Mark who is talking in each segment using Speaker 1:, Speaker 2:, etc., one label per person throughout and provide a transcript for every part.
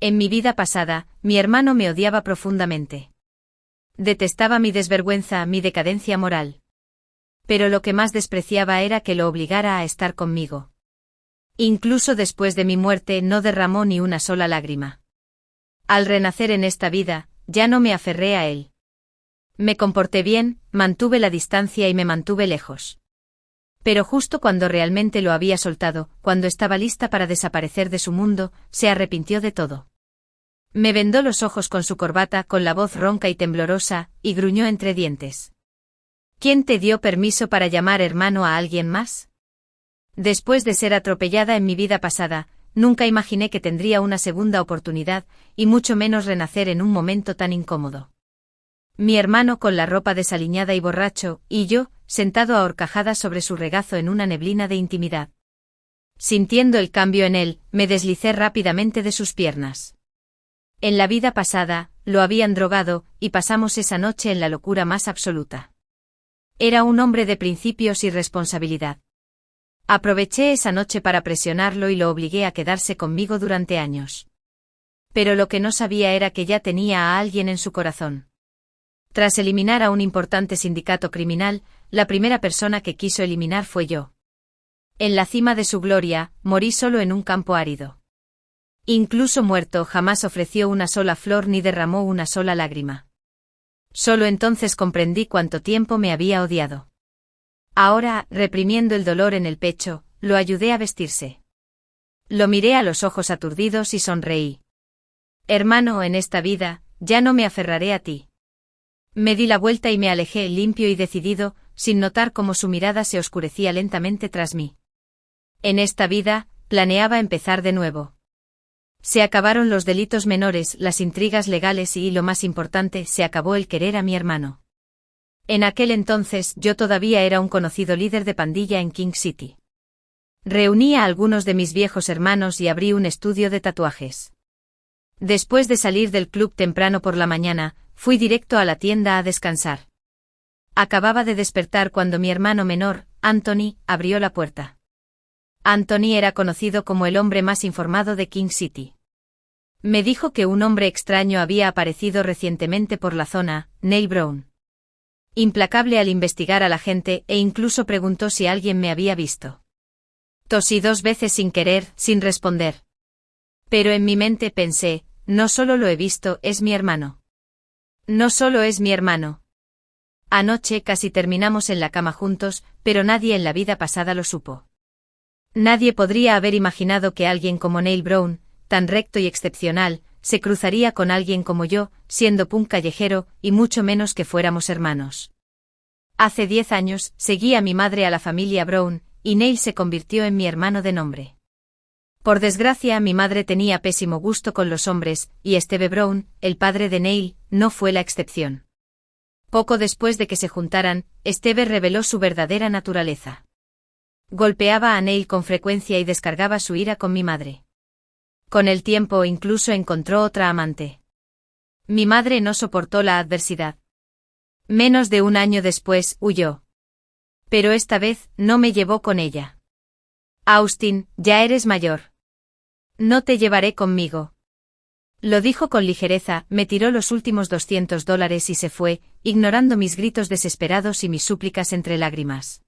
Speaker 1: En mi vida pasada, mi hermano me odiaba profundamente. Detestaba mi desvergüenza, mi decadencia moral. Pero lo que más despreciaba era que lo obligara a estar conmigo. Incluso después de mi muerte no derramó ni una sola lágrima. Al renacer en esta vida, ya no me aferré a él. Me comporté bien, mantuve la distancia y me mantuve lejos. Pero justo cuando realmente lo había soltado, cuando estaba lista para desaparecer de su mundo, se arrepintió de todo. Me vendó los ojos con su corbata, con la voz ronca y temblorosa, y gruñó entre dientes. ¿Quién te dio permiso para llamar hermano a alguien más? Después de ser atropellada en mi vida pasada, nunca imaginé que tendría una segunda oportunidad, y mucho menos renacer en un momento tan incómodo. Mi hermano con la ropa desaliñada y borracho, y yo, sentado a horcajadas sobre su regazo en una neblina de intimidad. Sintiendo el cambio en él, me deslicé rápidamente de sus piernas. En la vida pasada, lo habían drogado, y pasamos esa noche en la locura más absoluta. Era un hombre de principios y responsabilidad. Aproveché esa noche para presionarlo y lo obligué a quedarse conmigo durante años. Pero lo que no sabía era que ya tenía a alguien en su corazón. Tras eliminar a un importante sindicato criminal, la primera persona que quiso eliminar fue yo. En la cima de su gloria, morí solo en un campo árido. Incluso muerto jamás ofreció una sola flor ni derramó una sola lágrima. Solo entonces comprendí cuánto tiempo me había odiado. Ahora, reprimiendo el dolor en el pecho, lo ayudé a vestirse. Lo miré a los ojos aturdidos y sonreí. Hermano, en esta vida, ya no me aferraré a ti. Me di la vuelta y me alejé limpio y decidido, sin notar cómo su mirada se oscurecía lentamente tras mí. En esta vida, planeaba empezar de nuevo. Se acabaron los delitos menores, las intrigas legales y, lo más importante, se acabó el querer a mi hermano. En aquel entonces yo todavía era un conocido líder de pandilla en King City. Reuní a algunos de mis viejos hermanos y abrí un estudio de tatuajes. Después de salir del club temprano por la mañana, fui directo a la tienda a descansar. Acababa de despertar cuando mi hermano menor, Anthony, abrió la puerta. Anthony era conocido como el hombre más informado de King City. Me dijo que un hombre extraño había aparecido recientemente por la zona, Neil Brown. Implacable al investigar a la gente e incluso preguntó si alguien me había visto. Tosí 2 veces sin querer, sin responder. Pero en mi mente pensé, no solo lo he visto, es mi hermano. No solo es mi hermano. Anoche casi terminamos en la cama juntos, pero nadie en la vida pasada lo supo. Nadie podría haber imaginado que alguien como Neil Brown, tan recto y excepcional, se cruzaría con alguien como yo, siendo punk callejero, y mucho menos que fuéramos hermanos. Hace 10 años, seguí a mi madre a la familia Brown, y Neil se convirtió en mi hermano de nombre. Por desgracia, mi madre tenía pésimo gusto con los hombres, y Steve Brown, el padre de Neil, no fue la excepción. Poco después de que se juntaran, Steve reveló su verdadera naturaleza. Golpeaba a Neil con frecuencia y descargaba su ira con mi madre. Con el tiempo incluso encontró otra amante. Mi madre no soportó la adversidad. Menos de 1 año después, huyó. Pero esta vez, no me llevó con ella. Austin, ya eres mayor. No te llevaré conmigo. Lo dijo con ligereza, me tiró los últimos $200 y se fue, ignorando mis gritos desesperados y mis súplicas entre lágrimas.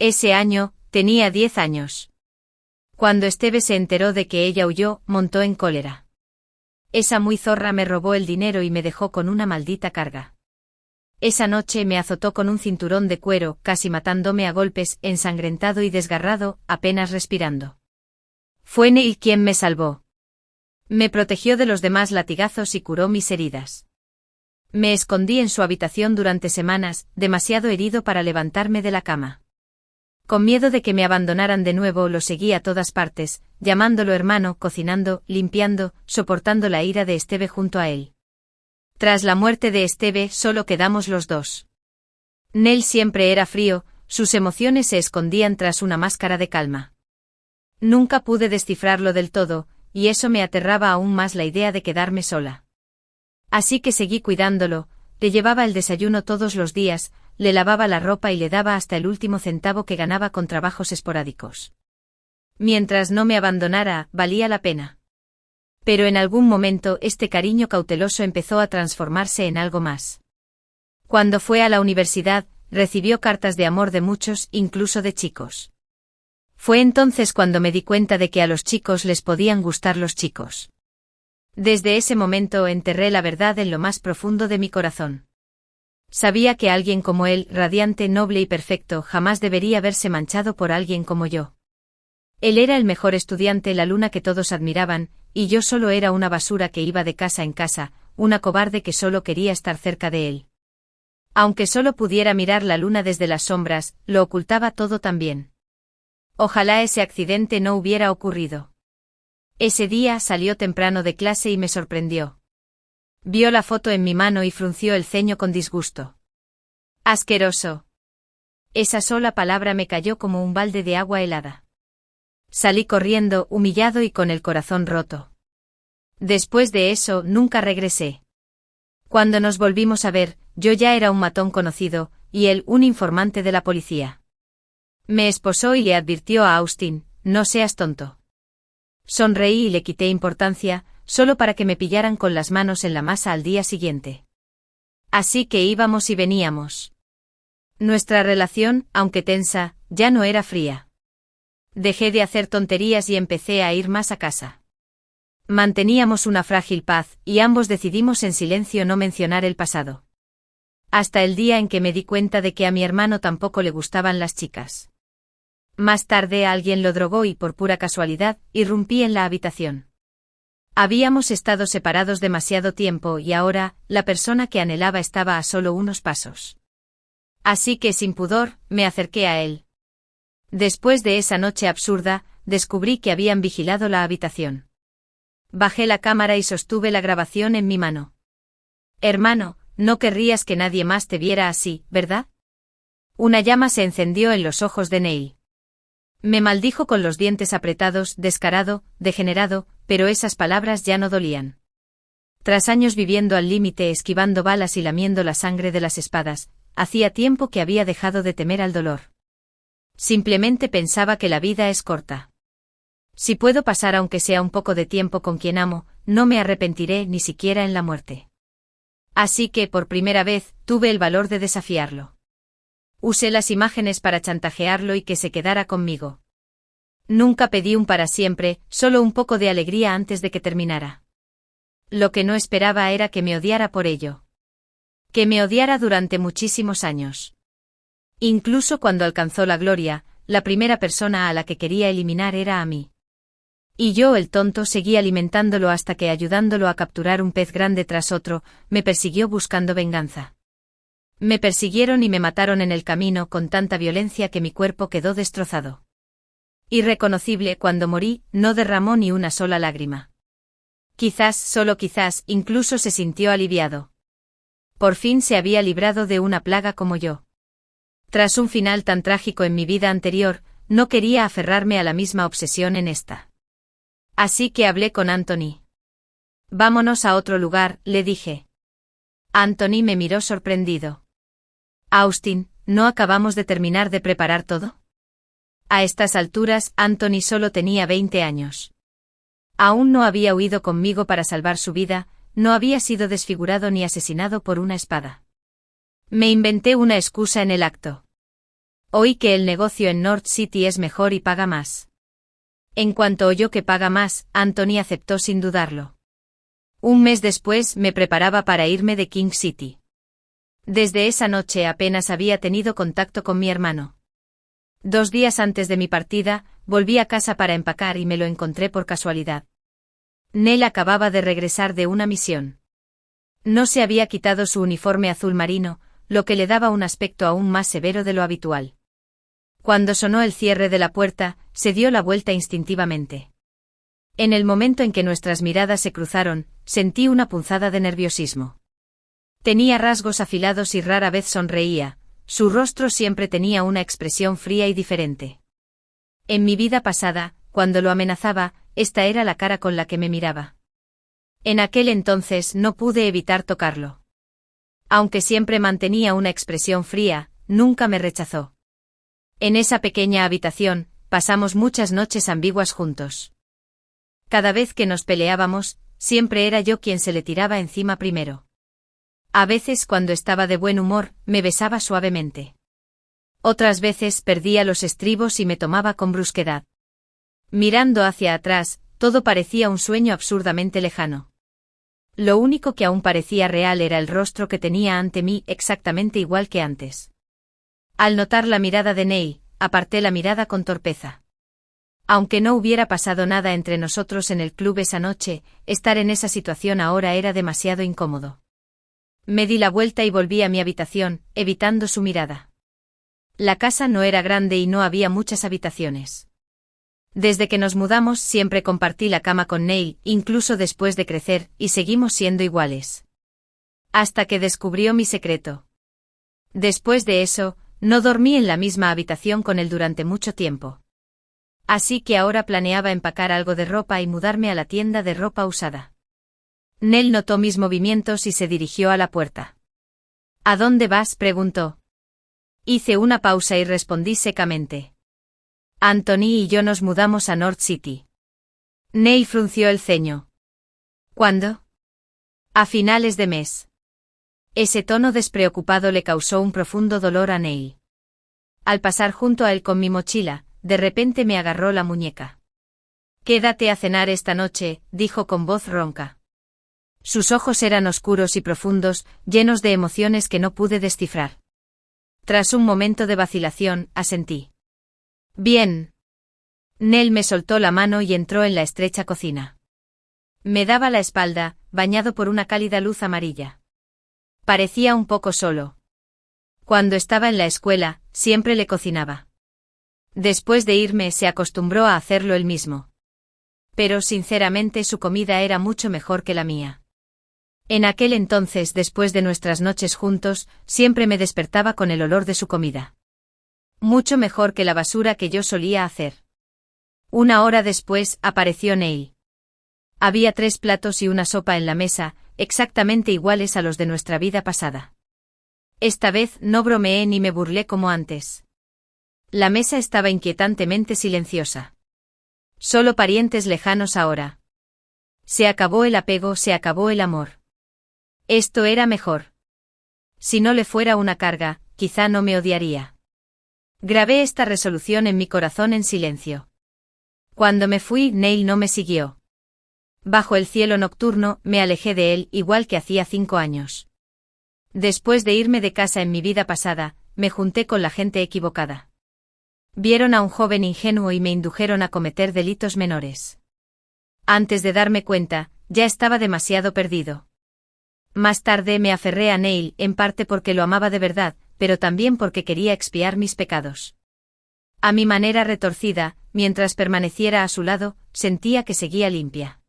Speaker 1: Ese año, tenía 10 años. Cuando Steve se enteró de que ella huyó, montó en cólera. Esa muy zorra me robó el dinero y me dejó con una maldita carga. Esa noche me azotó con un cinturón de cuero, casi matándome a golpes, ensangrentado y desgarrado, apenas respirando. Fue Neil quien me salvó. Me protegió de los demás latigazos y curó mis heridas. Me escondí en su habitación durante semanas, demasiado herido para levantarme de la cama. Con miedo de que me abandonaran de nuevo, lo seguí a todas partes, llamándolo hermano, cocinando, limpiando, soportando la ira de Steve junto a él. Tras la muerte de Steve, solo quedamos los dos. Neil siempre era frío, sus emociones se escondían tras una máscara de calma. Nunca pude descifrarlo del todo, y eso me aterraba aún más la idea de quedarme sola. Así que seguí cuidándolo, le llevaba el desayuno todos los días, le lavaba la ropa y le daba hasta el último centavo que ganaba con trabajos esporádicos. Mientras no me abandonara, valía la pena. Pero en algún momento este cariño cauteloso empezó a transformarse en algo más. Cuando fue a la universidad, recibió cartas de amor de muchos, incluso de chicos. Fue entonces cuando me di cuenta de que a los chicos les podían gustar los chicos. Desde ese momento enterré la verdad en lo más profundo de mi corazón. Sabía que alguien como él, radiante, noble y perfecto, jamás debería verse manchado por alguien como yo. Él era el mejor estudiante, la luna que todos admiraban, y yo solo era una basura que iba de casa en casa, una cobarde que solo quería estar cerca de él. Aunque solo pudiera mirar la luna desde las sombras, lo ocultaba todo también. Ojalá ese accidente no hubiera ocurrido. Ese día salió temprano de clase y me sorprendió. Vio la foto en mi mano y frunció el ceño con disgusto. Asqueroso. Esa sola palabra me cayó como un balde de agua helada. Salí corriendo, humillado y con el corazón roto. Después de eso, nunca regresé. Cuando nos volvimos a ver, yo ya era un matón conocido, y él un informante de la policía. Me esposó y le advirtió a Austin, no seas tonto. Sonreí y le quité importancia, solo para que me pillaran con las manos en la masa al día siguiente. Así que íbamos y veníamos. Nuestra relación, aunque tensa, ya no era fría. Dejé de hacer tonterías y empecé a ir más a casa. Manteníamos una frágil paz, y ambos decidimos en silencio no mencionar el pasado. Hasta el día en que me di cuenta de que a mi hermano tampoco le gustaban las chicas. Más tarde alguien lo drogó y por pura casualidad, irrumpí en la habitación. Habíamos estado separados demasiado tiempo y ahora, la persona que anhelaba estaba a solo unos pasos. Así que sin pudor, me acerqué a él. Después de esa noche absurda, descubrí que habían vigilado la habitación. Bajé la cámara y sostuve la grabación en mi mano. Hermano, no querrías que nadie más te viera así, ¿verdad? Una llama se encendió en los ojos de Neil. Me maldijo con los dientes apretados, descarado, degenerado, pero esas palabras ya no dolían. Tras años viviendo al límite, esquivando balas y lamiendo la sangre de las espadas, hacía tiempo que había dejado de temer al dolor. Simplemente pensaba que la vida es corta. Si puedo pasar aunque sea un poco de tiempo con quien amo, no me arrepentiré ni siquiera en la muerte. Así que, por primera vez, tuve el valor de desafiarlo. Usé las imágenes para chantajearlo y que se quedara conmigo. Nunca pedí un para siempre, solo un poco de alegría antes de que terminara. Lo que no esperaba era que me odiara por ello. Que me odiara durante muchísimos años. Incluso cuando alcanzó la gloria, la primera persona a la que quería eliminar era a mí. Y yo, el tonto, seguí alimentándolo hasta que, ayudándolo a capturar un pez grande tras otro, me persiguió buscando venganza. Me persiguieron y me mataron en el camino con tanta violencia que mi cuerpo quedó destrozado. Irreconocible, cuando morí, no derramó ni una sola lágrima. Quizás, solo quizás, incluso se sintió aliviado. Por fin se había librado de una plaga como yo. Tras un final tan trágico en mi vida anterior, no quería aferrarme a la misma obsesión en esta. Así que hablé con Anthony. Vámonos a otro lugar, le dije. Anthony me miró sorprendido. Austin, ¿no acabamos de terminar de preparar todo? A estas alturas, Anthony solo tenía 20 años. Aún no había huido conmigo para salvar su vida, no había sido desfigurado ni asesinado por una espada. Me inventé una excusa en el acto. Oí que el negocio en North City es mejor y paga más. En cuanto oyó que paga más, Anthony aceptó sin dudarlo. Un mes después me preparaba para irme de King City. Desde esa noche apenas había tenido contacto con mi hermano. 2 días antes de mi partida, volví a casa para empacar y me lo encontré por casualidad. Nell acababa de regresar de una misión. No se había quitado su uniforme azul marino, lo que le daba un aspecto aún más severo de lo habitual. Cuando sonó el cierre de la puerta, se dio la vuelta instintivamente. En el momento en que nuestras miradas se cruzaron, sentí una punzada de nerviosismo. Tenía rasgos afilados y rara vez sonreía, su rostro siempre tenía una expresión fría y diferente. En mi vida pasada, cuando lo amenazaba, esta era la cara con la que me miraba. En aquel entonces no pude evitar tocarlo. Aunque siempre mantenía una expresión fría, nunca me rechazó. En esa pequeña habitación, pasamos muchas noches ambiguas juntos. Cada vez que nos peleábamos, siempre era yo quien se le tiraba encima primero. A veces, cuando estaba de buen humor, me besaba suavemente. Otras veces perdía los estribos y me tomaba con brusquedad. Mirando hacia atrás, todo parecía un sueño absurdamente lejano. Lo único que aún parecía real era el rostro que tenía ante mí exactamente igual que antes. Al notar la mirada de Neil, aparté la mirada con torpeza. Aunque no hubiera pasado nada entre nosotros en el club esa noche, estar en esa situación ahora era demasiado incómodo. Me di la vuelta y volví a mi habitación, evitando su mirada. La casa no era grande y no había muchas habitaciones. Desde que nos mudamos siempre compartí la cama con Neil, incluso después de crecer, y seguimos siendo iguales. Hasta que descubrió mi secreto. Después de eso, no dormí en la misma habitación con él durante mucho tiempo. Así que ahora planeaba empacar algo de ropa y mudarme a la tienda de ropa usada. Neil notó mis movimientos y se dirigió a la puerta. ¿A dónde vas?, preguntó. Hice una pausa y respondí secamente. Anthony y yo nos mudamos a North City. Neil frunció el ceño. ¿Cuándo? A finales de mes. Ese tono despreocupado le causó un profundo dolor a Neil. Al pasar junto a él con mi mochila, de repente me agarró la muñeca. Quédate a cenar esta noche, dijo con voz ronca. Sus ojos eran oscuros y profundos, llenos de emociones que no pude descifrar. Tras un momento de vacilación, asentí. Bien. Neil me soltó la mano y entró en la estrecha cocina. Me daba la espalda, bañado por una cálida luz amarilla. Parecía un poco solo. Cuando estaba en la escuela, siempre le cocinaba. Después de irme se acostumbró a hacerlo él mismo. Pero sinceramente su comida era mucho mejor que la mía. En aquel entonces, después de nuestras noches juntos, siempre me despertaba con el olor de su comida. Mucho mejor que la basura que yo solía hacer. Una hora después, apareció Neil. Había 3 platos y una sopa en la mesa, exactamente iguales a los de nuestra vida pasada. Esta vez no bromeé ni me burlé como antes. La mesa estaba inquietantemente silenciosa. Solo parientes lejanos ahora. Se acabó el apego, se acabó el amor. Esto era mejor. Si no le fuera una carga, quizá no me odiaría. Grabé esta resolución en mi corazón en silencio. Cuando me fui, Neil no me siguió. Bajo el cielo nocturno, me alejé de él igual que hacía 5 años. Después de irme de casa en mi vida pasada, me junté con la gente equivocada. Vieron a un joven ingenuo y me indujeron a cometer delitos menores. Antes de darme cuenta, ya estaba demasiado perdido. Más tarde me aferré a Neil, en parte porque lo amaba de verdad, pero también porque quería expiar mis pecados. A mi manera retorcida, mientras permaneciera a su lado, sentía que seguía limpia.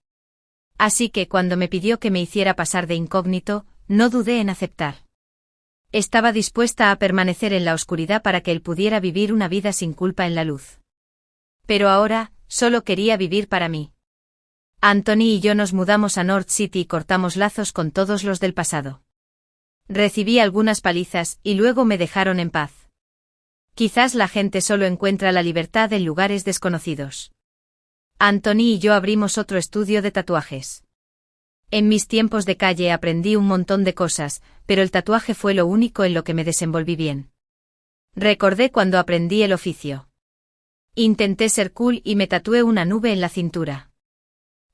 Speaker 1: Así que cuando me pidió que me hiciera pasar de incógnito, no dudé en aceptar. Estaba dispuesta a permanecer en la oscuridad para que él pudiera vivir una vida sin culpa en la luz. Pero ahora, solo quería vivir para mí. Anthony y yo nos mudamos a North City y cortamos lazos con todos los del pasado. Recibí algunas palizas y luego me dejaron en paz. Quizás la gente solo encuentra la libertad en lugares desconocidos. Anthony y yo abrimos otro estudio de tatuajes. En mis tiempos de calle aprendí un montón de cosas, pero el tatuaje fue lo único en lo que me desenvolví bien. Recordé cuando aprendí el oficio. Intenté ser cool y me tatué una nube en la cintura.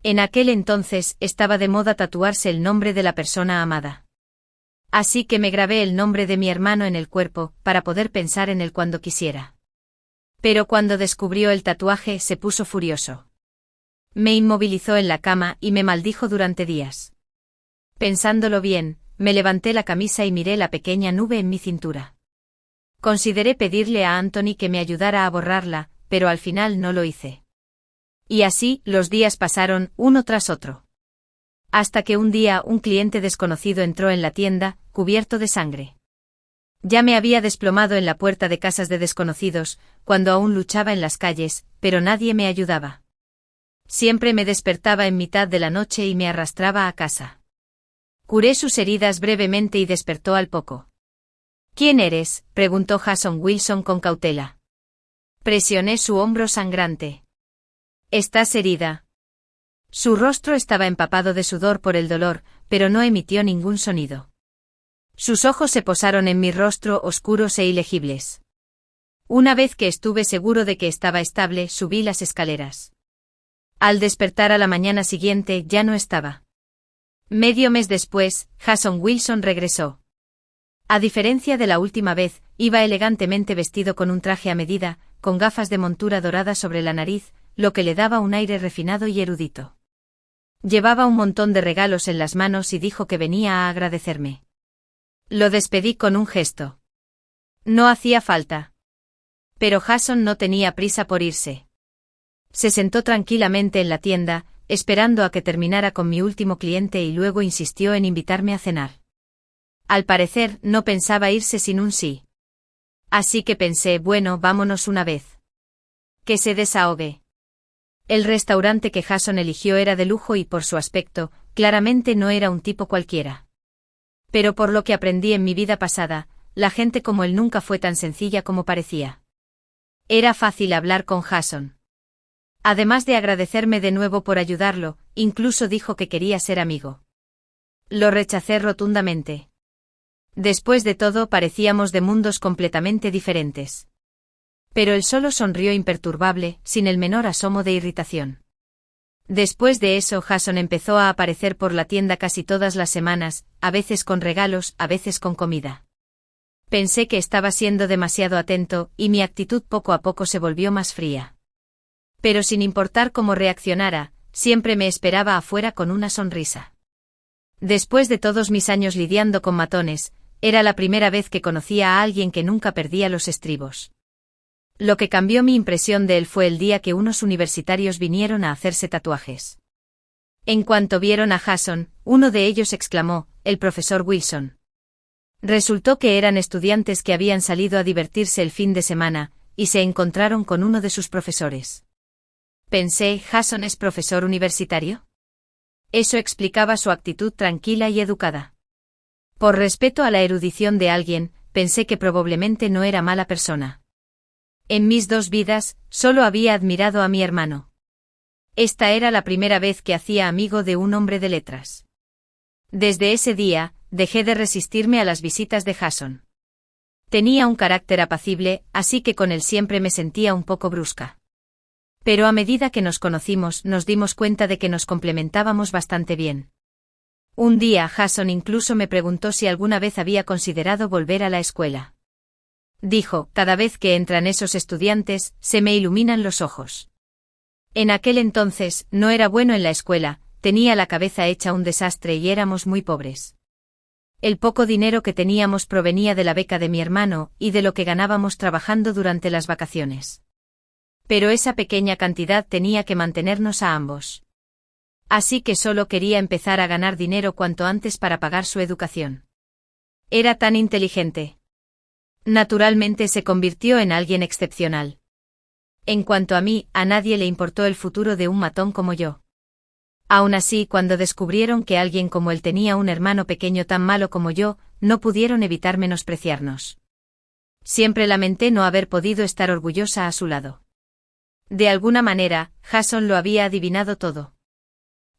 Speaker 1: En aquel entonces estaba de moda tatuarse el nombre de la persona amada. Así que me grabé el nombre de mi hermano en el cuerpo, para poder pensar en él cuando quisiera. Pero cuando descubrió el tatuaje se puso furioso. Me inmovilizó en la cama y me maldijo durante días. Pensándolo bien, me levanté la camisa y miré la pequeña nube en mi cintura. Consideré pedirle a Anthony que me ayudara a borrarla, pero al final no lo hice. Y así, los días pasaron, uno tras otro. Hasta que un día un cliente desconocido entró en la tienda, cubierto de sangre. Ya me había desplomado en la puerta de casas de desconocidos, cuando aún luchaba en las calles, pero nadie me ayudaba. Siempre me despertaba en mitad de la noche y me arrastraba a casa. Curé sus heridas brevemente y despertó al poco. ¿Quién eres?, preguntó Jason Wilson con cautela. Presioné su hombro sangrante. ¿Estás herida? Su rostro estaba empapado de sudor por el dolor, pero no emitió ningún sonido. Sus ojos se posaron en mi rostro oscuros e ilegibles. Una vez que estuve seguro de que estaba estable, subí las escaleras. Al despertar a la mañana siguiente, ya no estaba. Medio mes después, Jason Wilson regresó. A diferencia de la última vez, iba elegantemente vestido con un traje a medida, con gafas de montura dorada sobre la nariz, lo que le daba un aire refinado y erudito. Llevaba un montón de regalos en las manos y dijo que venía a agradecerme. Lo despedí con un gesto. No hacía falta. Pero Jason no tenía prisa por irse. Se sentó tranquilamente en la tienda, esperando a que terminara con mi último cliente y luego insistió en invitarme a cenar. Al parecer, no pensaba irse sin un sí. Así que pensé, bueno, vámonos una vez. Que se desahogue. El restaurante que Jason eligió era de lujo y por su aspecto, claramente no era un tipo cualquiera. Pero por lo que aprendí en mi vida pasada, la gente como él nunca fue tan sencilla como parecía. Era fácil hablar con Jason. Además de agradecerme de nuevo por ayudarlo, incluso dijo que quería ser amigo. Lo rechacé rotundamente. Después de todo, parecíamos de mundos completamente diferentes. Pero él solo sonrió imperturbable, sin el menor asomo de irritación. Después de eso, Jason empezó a aparecer por la tienda casi todas las semanas, a veces con regalos, a veces con comida. Pensé que estaba siendo demasiado atento, y mi actitud poco a poco se volvió más fría. Pero sin importar cómo reaccionara, siempre me esperaba afuera con una sonrisa. Después de todos mis años lidiando con matones, era la primera vez que conocía a alguien que nunca perdía los estribos. Lo que cambió mi impresión de él fue el día que unos universitarios vinieron a hacerse tatuajes. En cuanto vieron a Jason, uno de ellos exclamó, «El profesor Wilson». Resultó que eran estudiantes que habían salido a divertirse el fin de semana, y se encontraron con uno de sus profesores. Pensé, ¿Jason es profesor universitario? Eso explicaba su actitud tranquila y educada. Por respeto a la erudición de alguien, pensé que probablemente no era mala persona. En mis dos vidas, solo había admirado a mi hermano. Esta era la primera vez que hacía amigo de un hombre de letras. Desde ese día, dejé de resistirme a las visitas de Jason. Tenía un carácter apacible, así que con él siempre me sentía un poco brusca. Pero a medida que nos conocimos, nos dimos cuenta de que nos complementábamos bastante bien. Un día Jason incluso me preguntó si alguna vez había considerado volver a la escuela. Dijo, cada vez que entran esos estudiantes, se me iluminan los ojos. En aquel entonces, no era bueno en la escuela, tenía la cabeza hecha un desastre y éramos muy pobres. El poco dinero que teníamos provenía de la beca de mi hermano y de lo que ganábamos trabajando durante las vacaciones. Pero esa pequeña cantidad tenía que mantenernos a ambos. Así que solo quería empezar a ganar dinero cuanto antes para pagar su educación. Era tan inteligente. Naturalmente se convirtió en alguien excepcional. En cuanto a mí, a nadie le importó el futuro de un matón como yo. Aún así, cuando descubrieron que alguien como él tenía un hermano pequeño tan malo como yo, no pudieron evitar menospreciarnos. Siempre lamenté no haber podido estar orgullosa a su lado. De alguna manera, Jason lo había adivinado todo.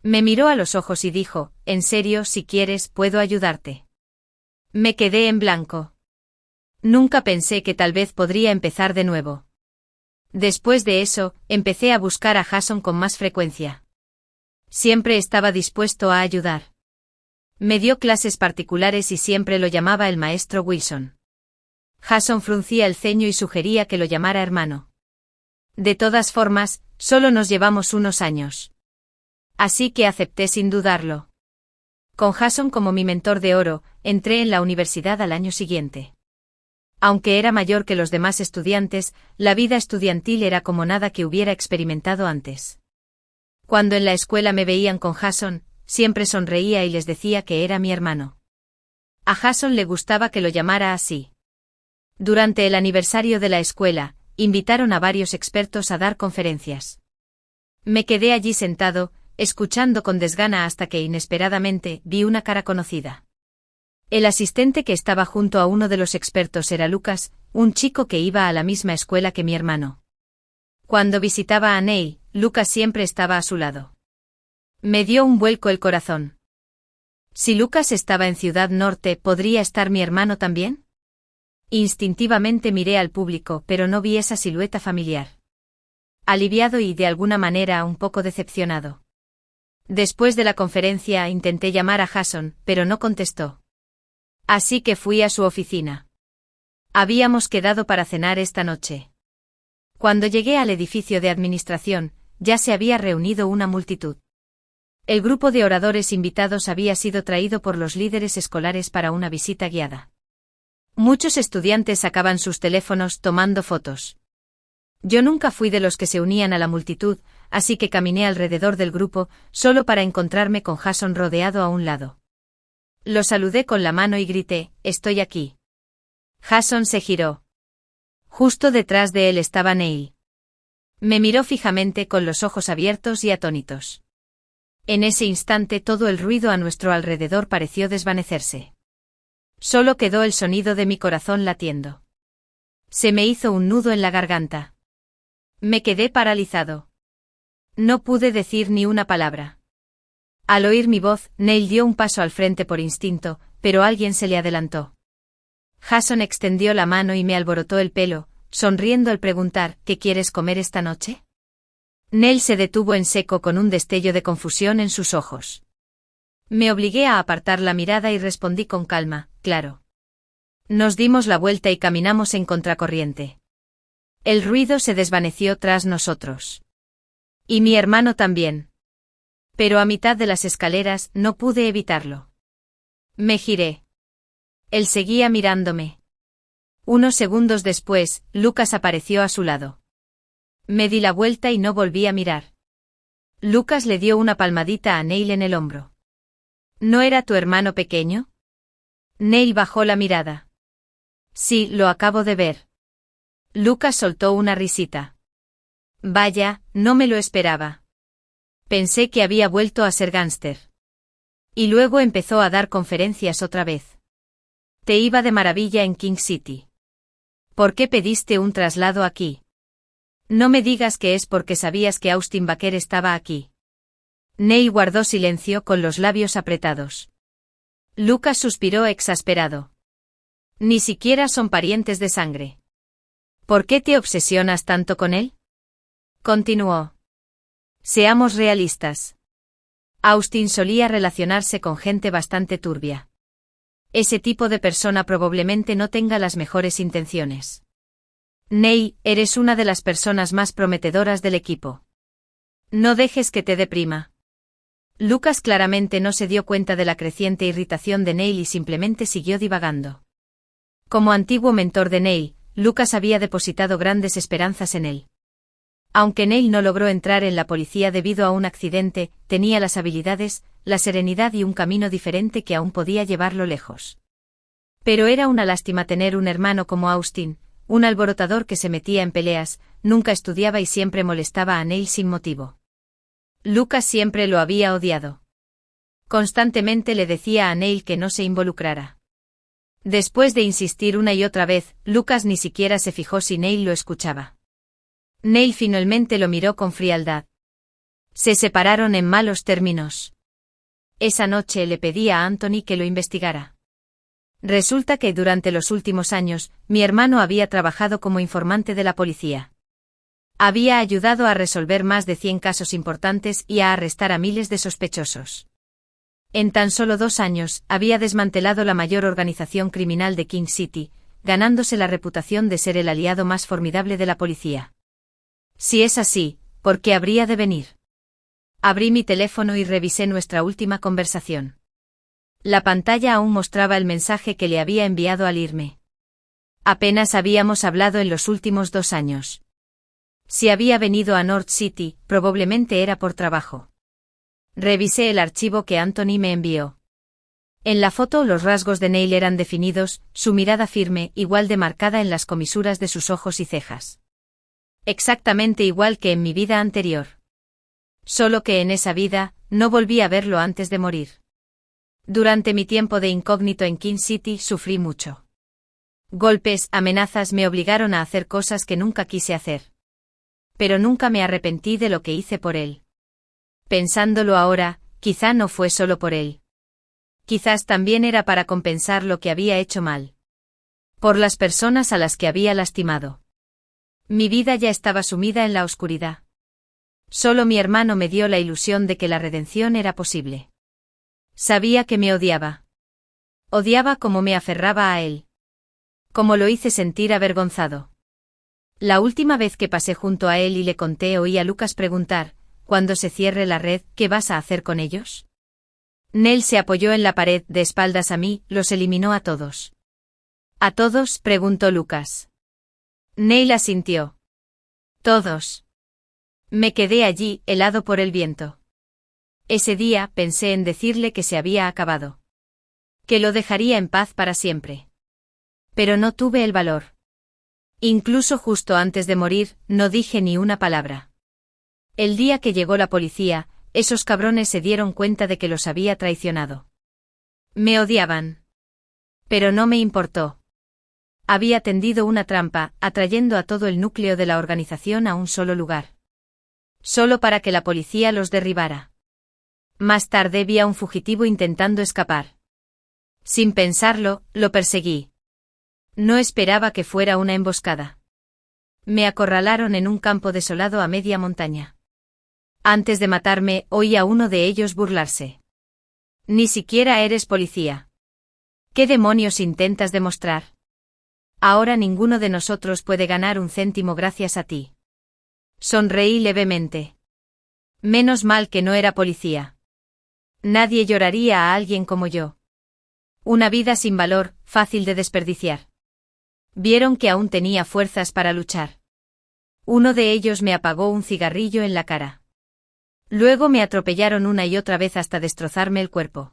Speaker 1: Me miró a los ojos y dijo, «En serio, si quieres, puedo ayudarte». Me quedé en blanco. Nunca pensé que tal vez podría empezar de nuevo. Después de eso, empecé a buscar a Jason con más frecuencia. Siempre estaba dispuesto a ayudar. Me dio clases particulares y siempre lo llamaba el maestro Wilson. Jason fruncía el ceño y sugería que lo llamara hermano. De todas formas, solo nos llevamos unos años. Así que acepté sin dudarlo. Con Jason como mi mentor de oro, entré en la universidad al año siguiente. Aunque era mayor que los demás estudiantes, la vida estudiantil era como nada que hubiera experimentado antes. Cuando en la escuela me veían con Jason, siempre sonreía y les decía que era mi hermano. A Jason le gustaba que lo llamara así. Durante el aniversario de la escuela, invitaron a varios expertos a dar conferencias. Me quedé allí sentado, escuchando con desgana hasta que inesperadamente vi una cara conocida. El asistente que estaba junto a uno de los expertos era Lucas, un chico que iba a la misma escuela que mi hermano. Cuando visitaba a Neil, Lucas siempre estaba a su lado. Me dio un vuelco el corazón. Si Lucas estaba en Ciudad Norte, ¿podría estar mi hermano también? Instintivamente miré al público, pero no vi esa silueta familiar. Aliviado y de alguna manera un poco decepcionado. Después de la conferencia intenté llamar a Jason, pero no contestó. Así que fui a su oficina. Habíamos quedado para cenar esta noche. Cuando llegué al edificio de administración, ya se había reunido una multitud. El grupo de oradores invitados había sido traído por los líderes escolares para una visita guiada. Muchos estudiantes sacaban sus teléfonos tomando fotos. Yo nunca fui de los que se unían a la multitud, así que caminé alrededor del grupo, solo para encontrarme con Jason rodeado a un lado. Lo saludé con la mano y grité, «Estoy aquí». Jason se giró. Justo detrás de él estaba Neil. Me miró fijamente con los ojos abiertos y atónitos. En ese instante todo el ruido a nuestro alrededor pareció desvanecerse. Solo quedó el sonido de mi corazón latiendo. Se me hizo un nudo en la garganta. Me quedé paralizado. No pude decir ni una palabra. Al oír mi voz, Neil dio un paso al frente por instinto, pero alguien se le adelantó. Jason extendió la mano y me alborotó el pelo, sonriendo al preguntar, ¿qué quieres comer esta noche? Neil se detuvo en seco con un destello de confusión en sus ojos. Me obligué a apartar la mirada y respondí con calma, claro. Nos dimos la vuelta y caminamos en contracorriente. El ruido se desvaneció tras nosotros. Y mi hermano también. Pero a mitad de las escaleras no pude evitarlo. Me giré. Él seguía mirándome. Unos segundos después, Lucas apareció a su lado. Me di la vuelta y no volví a mirar. Lucas le dio una palmadita a Neil en el hombro. ¿No era tu hermano pequeño? Neil bajó la mirada. Sí, lo acabo de ver. Lucas soltó una risita. Vaya, no me lo esperaba. Pensé que había vuelto a ser gángster. Y luego empezó a dar conferencias otra vez. Te iba de maravilla en King City. ¿Por qué pediste un traslado aquí? No me digas que es porque sabías que Austin Baker estaba aquí. Neil guardó silencio con los labios apretados. Lucas suspiró exasperado. Ni siquiera son parientes de sangre. ¿Por qué te obsesionas tanto con él? Continuó. Seamos realistas. Austin solía relacionarse con gente bastante turbia. Ese tipo de persona probablemente no tenga las mejores intenciones. Neil, eres una de las personas más prometedoras del equipo. No dejes que te deprima. Lucas claramente no se dio cuenta de la creciente irritación de Neil y simplemente siguió divagando. Como antiguo mentor de Neil, Lucas había depositado grandes esperanzas en él. Aunque Neil no logró entrar en la policía debido a un accidente, tenía las habilidades, la serenidad y un camino diferente que aún podía llevarlo lejos. Pero era una lástima tener un hermano como Austin, un alborotador que se metía en peleas, nunca estudiaba y siempre molestaba a Neil sin motivo. Lucas siempre lo había odiado. Constantemente le decía a Neil que no se involucrara. Después de insistir una y otra vez, Lucas ni siquiera se fijó si Neil lo escuchaba. Neil finalmente lo miró con frialdad. Se separaron en malos términos. Esa noche le pedí a Anthony que lo investigara. Resulta que durante los últimos años, mi hermano había trabajado como informante de la policía. Había ayudado a resolver más de 100 casos importantes y a arrestar a miles de sospechosos. En tan solo 2 años, había desmantelado la mayor organización criminal de King City, ganándose la reputación de ser el aliado más formidable de la policía. Si es así, ¿por qué habría de venir? Abrí mi teléfono y revisé nuestra última conversación. La pantalla aún mostraba el mensaje que le había enviado al irme. Apenas habíamos hablado en los últimos 2 años. Si había venido a North City, probablemente era por trabajo. Revisé el archivo que Anthony me envió. En la foto los rasgos de Neil eran definidos, su mirada firme, igual de marcada en las comisuras de sus ojos y cejas. Exactamente igual que en mi vida anterior. Solo que en esa vida, no volví a verlo antes de morir. Durante mi tiempo de incógnito en King City sufrí mucho. Golpes, amenazas me obligaron a hacer cosas que nunca quise hacer. Pero nunca me arrepentí de lo que hice por él. Pensándolo ahora, quizá no fue solo por él. Quizás también era para compensar lo que había hecho mal. Por las personas a las que había lastimado. Mi vida ya estaba sumida en la oscuridad. Solo mi hermano me dio la ilusión de que la redención era posible. Sabía que me odiaba. Odiaba cómo me aferraba a él. Cómo lo hice sentir avergonzado. La última vez que pasé junto a él y le conté, oí a Lucas preguntar: «Cuando se cierre la red, ¿qué vas a hacer con ellos?». Nell se apoyó en la pared de espaldas a mí, los eliminó a todos. ¿A todos?, preguntó Lucas. Nell asintió. Todos. Me quedé allí, helado por el viento. Ese día pensé en decirle que se había acabado. Que lo dejaría en paz para siempre. Pero no tuve el valor. Incluso justo antes de morir, no dije ni una palabra. El día que llegó la policía, esos cabrones se dieron cuenta de que los había traicionado. Me odiaban. Pero no me importó. Había tendido una trampa, atrayendo a todo el núcleo de la organización a un solo lugar. Solo para que la policía los derribara. Más tarde vi a un fugitivo intentando escapar. Sin pensarlo, lo perseguí. No esperaba que fuera una emboscada. Me acorralaron en un campo desolado a media montaña. Antes de matarme, oí a uno de ellos burlarse. Ni siquiera eres policía. ¿Qué demonios intentas demostrar? Ahora ninguno de nosotros puede ganar un céntimo gracias a ti. Sonreí levemente. Menos mal que no era policía. Nadie lloraría a alguien como yo. Una vida sin valor, fácil de desperdiciar. Vieron que aún tenía fuerzas para luchar. Uno de ellos me apagó un cigarrillo en la cara. Luego me atropellaron una y otra vez hasta destrozarme el cuerpo.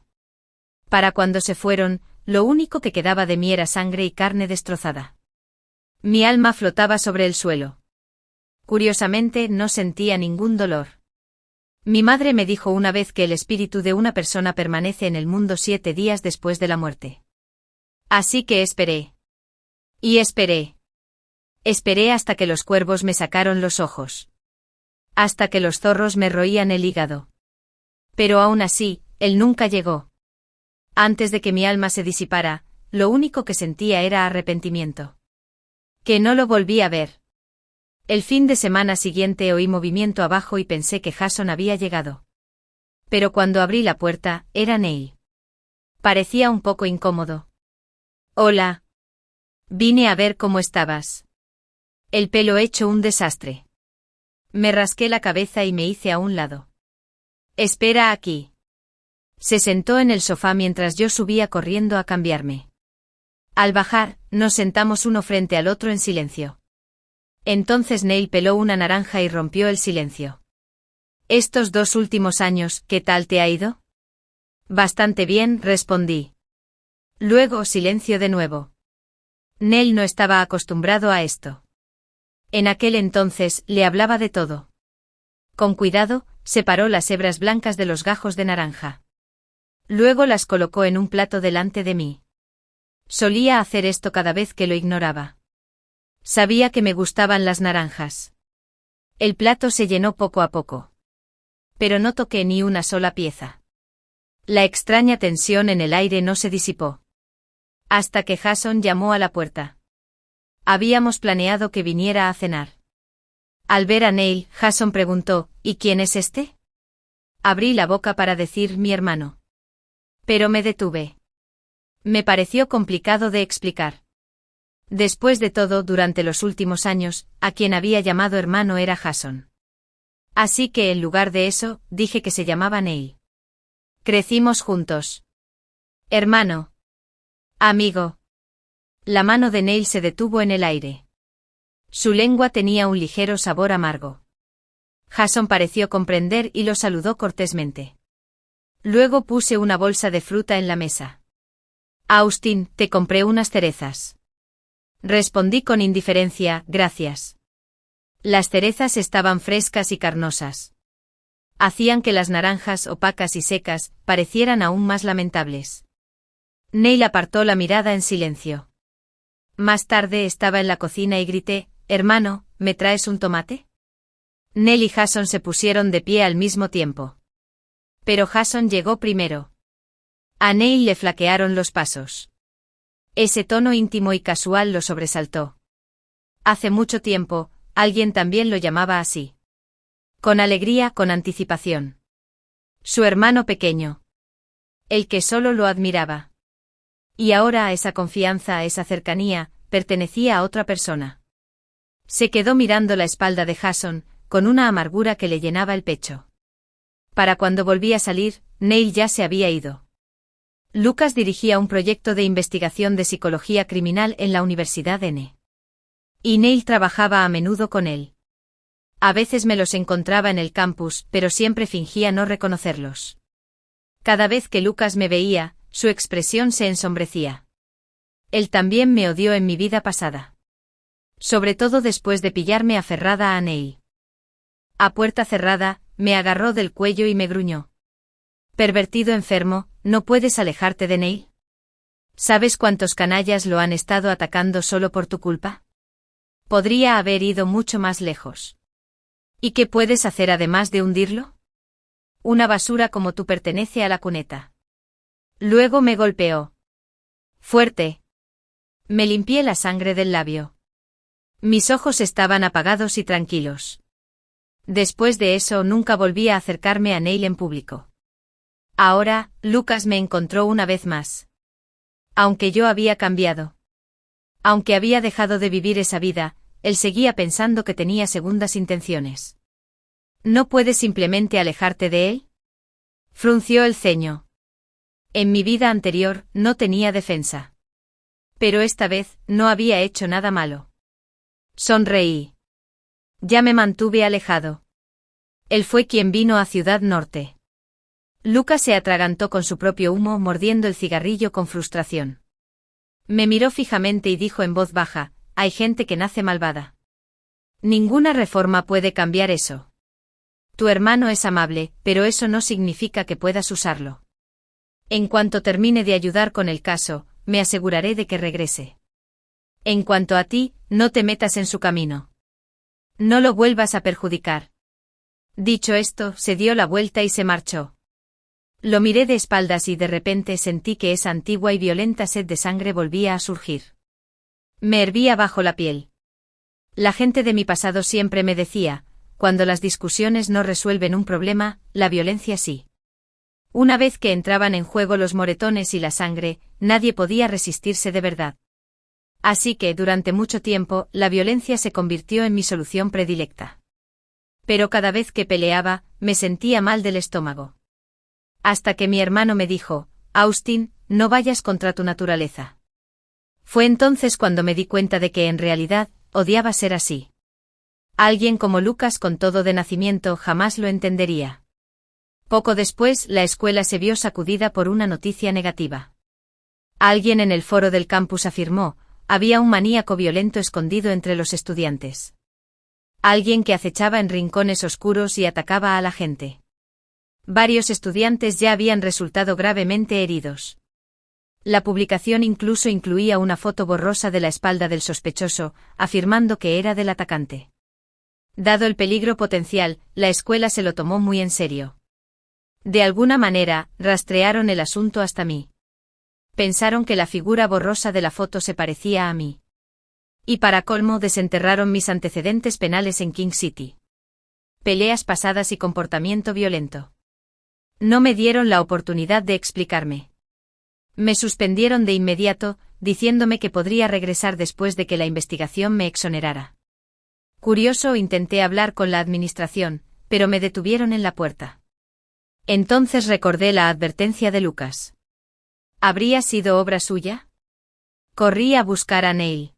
Speaker 1: Para cuando se fueron, lo único que quedaba de mí era sangre y carne destrozada. Mi alma flotaba sobre el suelo. Curiosamente, no sentía ningún dolor. Mi madre me dijo una vez que el espíritu de una persona permanece en el mundo 7 días después de la muerte. Así que esperé. Y esperé. Esperé hasta que los cuervos me sacaron los ojos. Hasta que los zorros me roían el hígado. Pero aún así, él nunca llegó. Antes de que mi alma se disipara, lo único que sentía era arrepentimiento. Que no lo volví a ver. El fin de semana siguiente oí movimiento abajo y pensé que Jason había llegado. Pero cuando abrí la puerta, era Neil. Parecía un poco incómodo. Hola. Vine a ver cómo estabas. El pelo hecho un desastre. Me rasqué la cabeza y me hice a un lado. Espera aquí. Se sentó en el sofá mientras yo subía corriendo a cambiarme. Al bajar, nos sentamos uno frente al otro en silencio. Entonces Neil peló una naranja y rompió el silencio. Estos 2 últimos años, ¿qué tal te ha ido? Bastante bien, respondí. Luego silencio de nuevo. Neil no estaba acostumbrado a esto. En aquel entonces, le hablaba de todo. Con cuidado, separó las hebras blancas de los gajos de naranja. Luego las colocó en un plato delante de mí. Solía hacer esto cada vez que lo ignoraba. Sabía que me gustaban las naranjas. El plato se llenó poco a poco. Pero no toqué ni una sola pieza. La extraña tensión en el aire no se disipó. Hasta que Jason llamó a la puerta. Habíamos planeado que viniera a cenar. Al ver a Neil, Jason preguntó: ¿Y quién es este? Abrí la boca para decir mi hermano. Pero me detuve. Me pareció complicado de explicar. Después de todo, durante los últimos años, a quien había llamado hermano era Jason. Así que en lugar de eso, dije que se llamaba Neil. Crecimos juntos. Hermano. Amigo. La mano de Neil se detuvo en el aire. Su lengua tenía un ligero sabor amargo. Jason pareció comprender y lo saludó cortésmente. Luego puse una bolsa de fruta en la mesa. Austin, te compré unas cerezas. Respondí con indiferencia: gracias. Las cerezas estaban frescas y carnosas. Hacían que las naranjas opacas y secas parecieran aún más lamentables. Neil apartó la mirada en silencio. Más tarde estaba en la cocina y grité: hermano, ¿me traes un tomate? Neil y Jason se pusieron de pie al mismo tiempo. Pero Jason llegó primero. A Neil le flaquearon los pasos. Ese tono íntimo y casual lo sobresaltó. Hace mucho tiempo, alguien también lo llamaba así. Con alegría, con anticipación. Su hermano pequeño. El que solo lo admiraba. Y ahora a esa confianza, a esa cercanía, pertenecía a otra persona. Se quedó mirando la espalda de Jason, con una amargura que le llenaba el pecho. Para cuando volví a salir, Neil ya se había ido. Lucas dirigía un proyecto de investigación de psicología criminal en la Universidad N. Y Neil trabajaba a menudo con él. A veces me los encontraba en el campus, pero siempre fingía no reconocerlos. Cada vez que Lucas me veía, su expresión se ensombrecía. Él también me odió en mi vida pasada. Sobre todo después de pillarme aferrada a Neil. A puerta cerrada, me agarró del cuello y me gruñó. Pervertido enfermo, ¿no puedes alejarte de Neil? ¿Sabes cuántos canallas lo han estado atacando solo por tu culpa? Podría haber ido mucho más lejos. ¿Y qué puedes hacer además de hundirlo? Una basura como tú pertenece a la cuneta. Luego me golpeó. Fuerte. Me limpié la sangre del labio. Mis ojos estaban apagados y tranquilos. Después de eso nunca volví a acercarme a Neil en público. Ahora, Lucas me encontró una vez más. Aunque yo había cambiado. Aunque había dejado de vivir esa vida, él seguía pensando que tenía segundas intenciones. ¿No puedes simplemente alejarte de él? Frunció el ceño. En mi vida anterior, no tenía defensa. Pero esta vez, no había hecho nada malo. Sonreí. Ya me mantuve alejado. Él fue quien vino a Ciudad Norte. Lucas se atragantó con su propio humo, mordiendo el cigarrillo con frustración. Me miró fijamente y dijo en voz baja, hay gente que nace malvada. Ninguna reforma puede cambiar eso. Tu hermano es amable, pero eso no significa que puedas usarlo. En cuanto termine de ayudar con el caso, me aseguraré de que regrese. En cuanto a ti, no te metas en su camino. No lo vuelvas a perjudicar. Dicho esto, se dio la vuelta y se marchó. Lo miré de espaldas y de repente sentí que esa antigua y violenta sed de sangre volvía a surgir. Me hervía bajo la piel. La gente de mi pasado siempre me decía, cuando las discusiones no resuelven un problema, la violencia sí. Una vez que entraban en juego los moretones y la sangre, nadie podía resistirse de verdad. Así que, durante mucho tiempo, la violencia se convirtió en mi solución predilecta. Pero cada vez que peleaba, me sentía mal del estómago. Hasta que mi hermano me dijo, Austin, no vayas contra tu naturaleza. Fue entonces cuando me di cuenta de que en realidad, odiaba ser así. Alguien como Lucas con todo de nacimiento jamás lo entendería. Poco después, la escuela se vio sacudida por una noticia negativa. Alguien en el foro del campus afirmó, había un maníaco violento escondido entre los estudiantes. Alguien que acechaba en rincones oscuros y atacaba a la gente. Varios estudiantes ya habían resultado gravemente heridos. La publicación incluso incluía una foto borrosa de la espalda del sospechoso, afirmando que era del atacante. Dado el peligro potencial, la escuela se lo tomó muy en serio. De alguna manera, rastrearon el asunto hasta mí. Pensaron que la figura borrosa de la foto se parecía a mí. Y para colmo desenterraron mis antecedentes penales en King City. Peleas pasadas y comportamiento violento. No me dieron la oportunidad de explicarme. Me suspendieron de inmediato, diciéndome que podría regresar después de que la investigación me exonerara. Curioso, intenté hablar con la administración, pero me detuvieron en la puerta. Entonces recordé la advertencia de Lucas. ¿Habría sido obra suya? Corrí a buscar a Neil.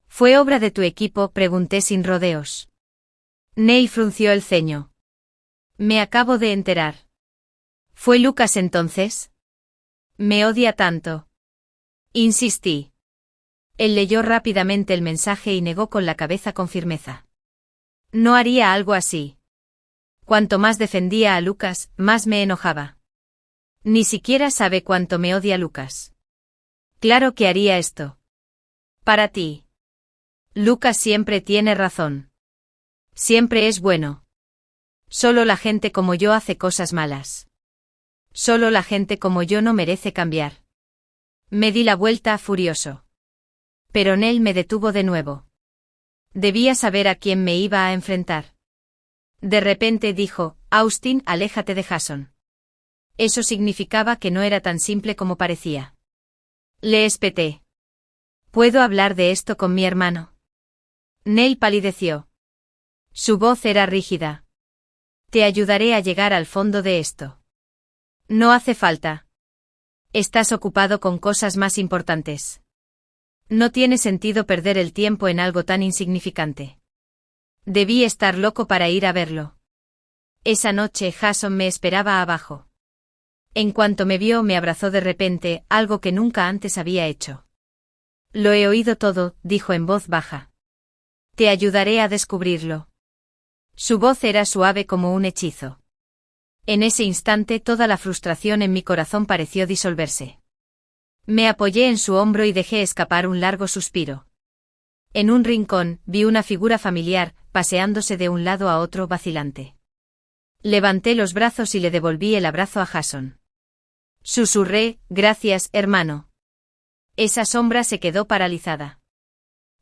Speaker 1: ¿Fue obra de tu equipo?, pregunté sin rodeos. Neil frunció el ceño. Me acabo de enterar. ¿Fue Lucas entonces? Me odia tanto. Insistí. Él leyó rápidamente el mensaje y negó con la cabeza con firmeza. No haría algo así. Cuanto más defendía a Lucas, más me enojaba. Ni siquiera sabe cuánto me odia Lucas. Claro que haría esto. Para ti. Lucas siempre tiene razón. Siempre es bueno. Solo la gente como yo hace cosas malas. Solo la gente como yo no merece cambiar. Me di la vuelta furioso. Pero Nell me detuvo de nuevo. Debía saber a quién me iba a enfrentar. De repente dijo, Austin, aléjate de Jason. Eso significaba que no era tan simple como parecía. Le espeté. ¿Puedo hablar de esto con mi hermano? Nell palideció. Su voz era rígida. Te ayudaré a llegar al fondo de esto. No hace falta. Estás ocupado con cosas más importantes. No tiene sentido perder el tiempo en algo tan insignificante. Debí estar loco para ir a verlo. Esa noche Jason me esperaba abajo. En cuanto me vio me abrazó de repente, algo que nunca antes había hecho. Lo he oído todo, dijo en voz baja. Te ayudaré a descubrirlo. Su voz era suave como un hechizo. En ese instante toda la frustración en mi corazón pareció disolverse. Me apoyé en su hombro y dejé escapar un largo suspiro. En un rincón, vi una figura familiar, paseándose de un lado a otro vacilante. Levanté los brazos y le devolví el abrazo a Jason. Susurré, gracias, hermano. Esa sombra se quedó paralizada.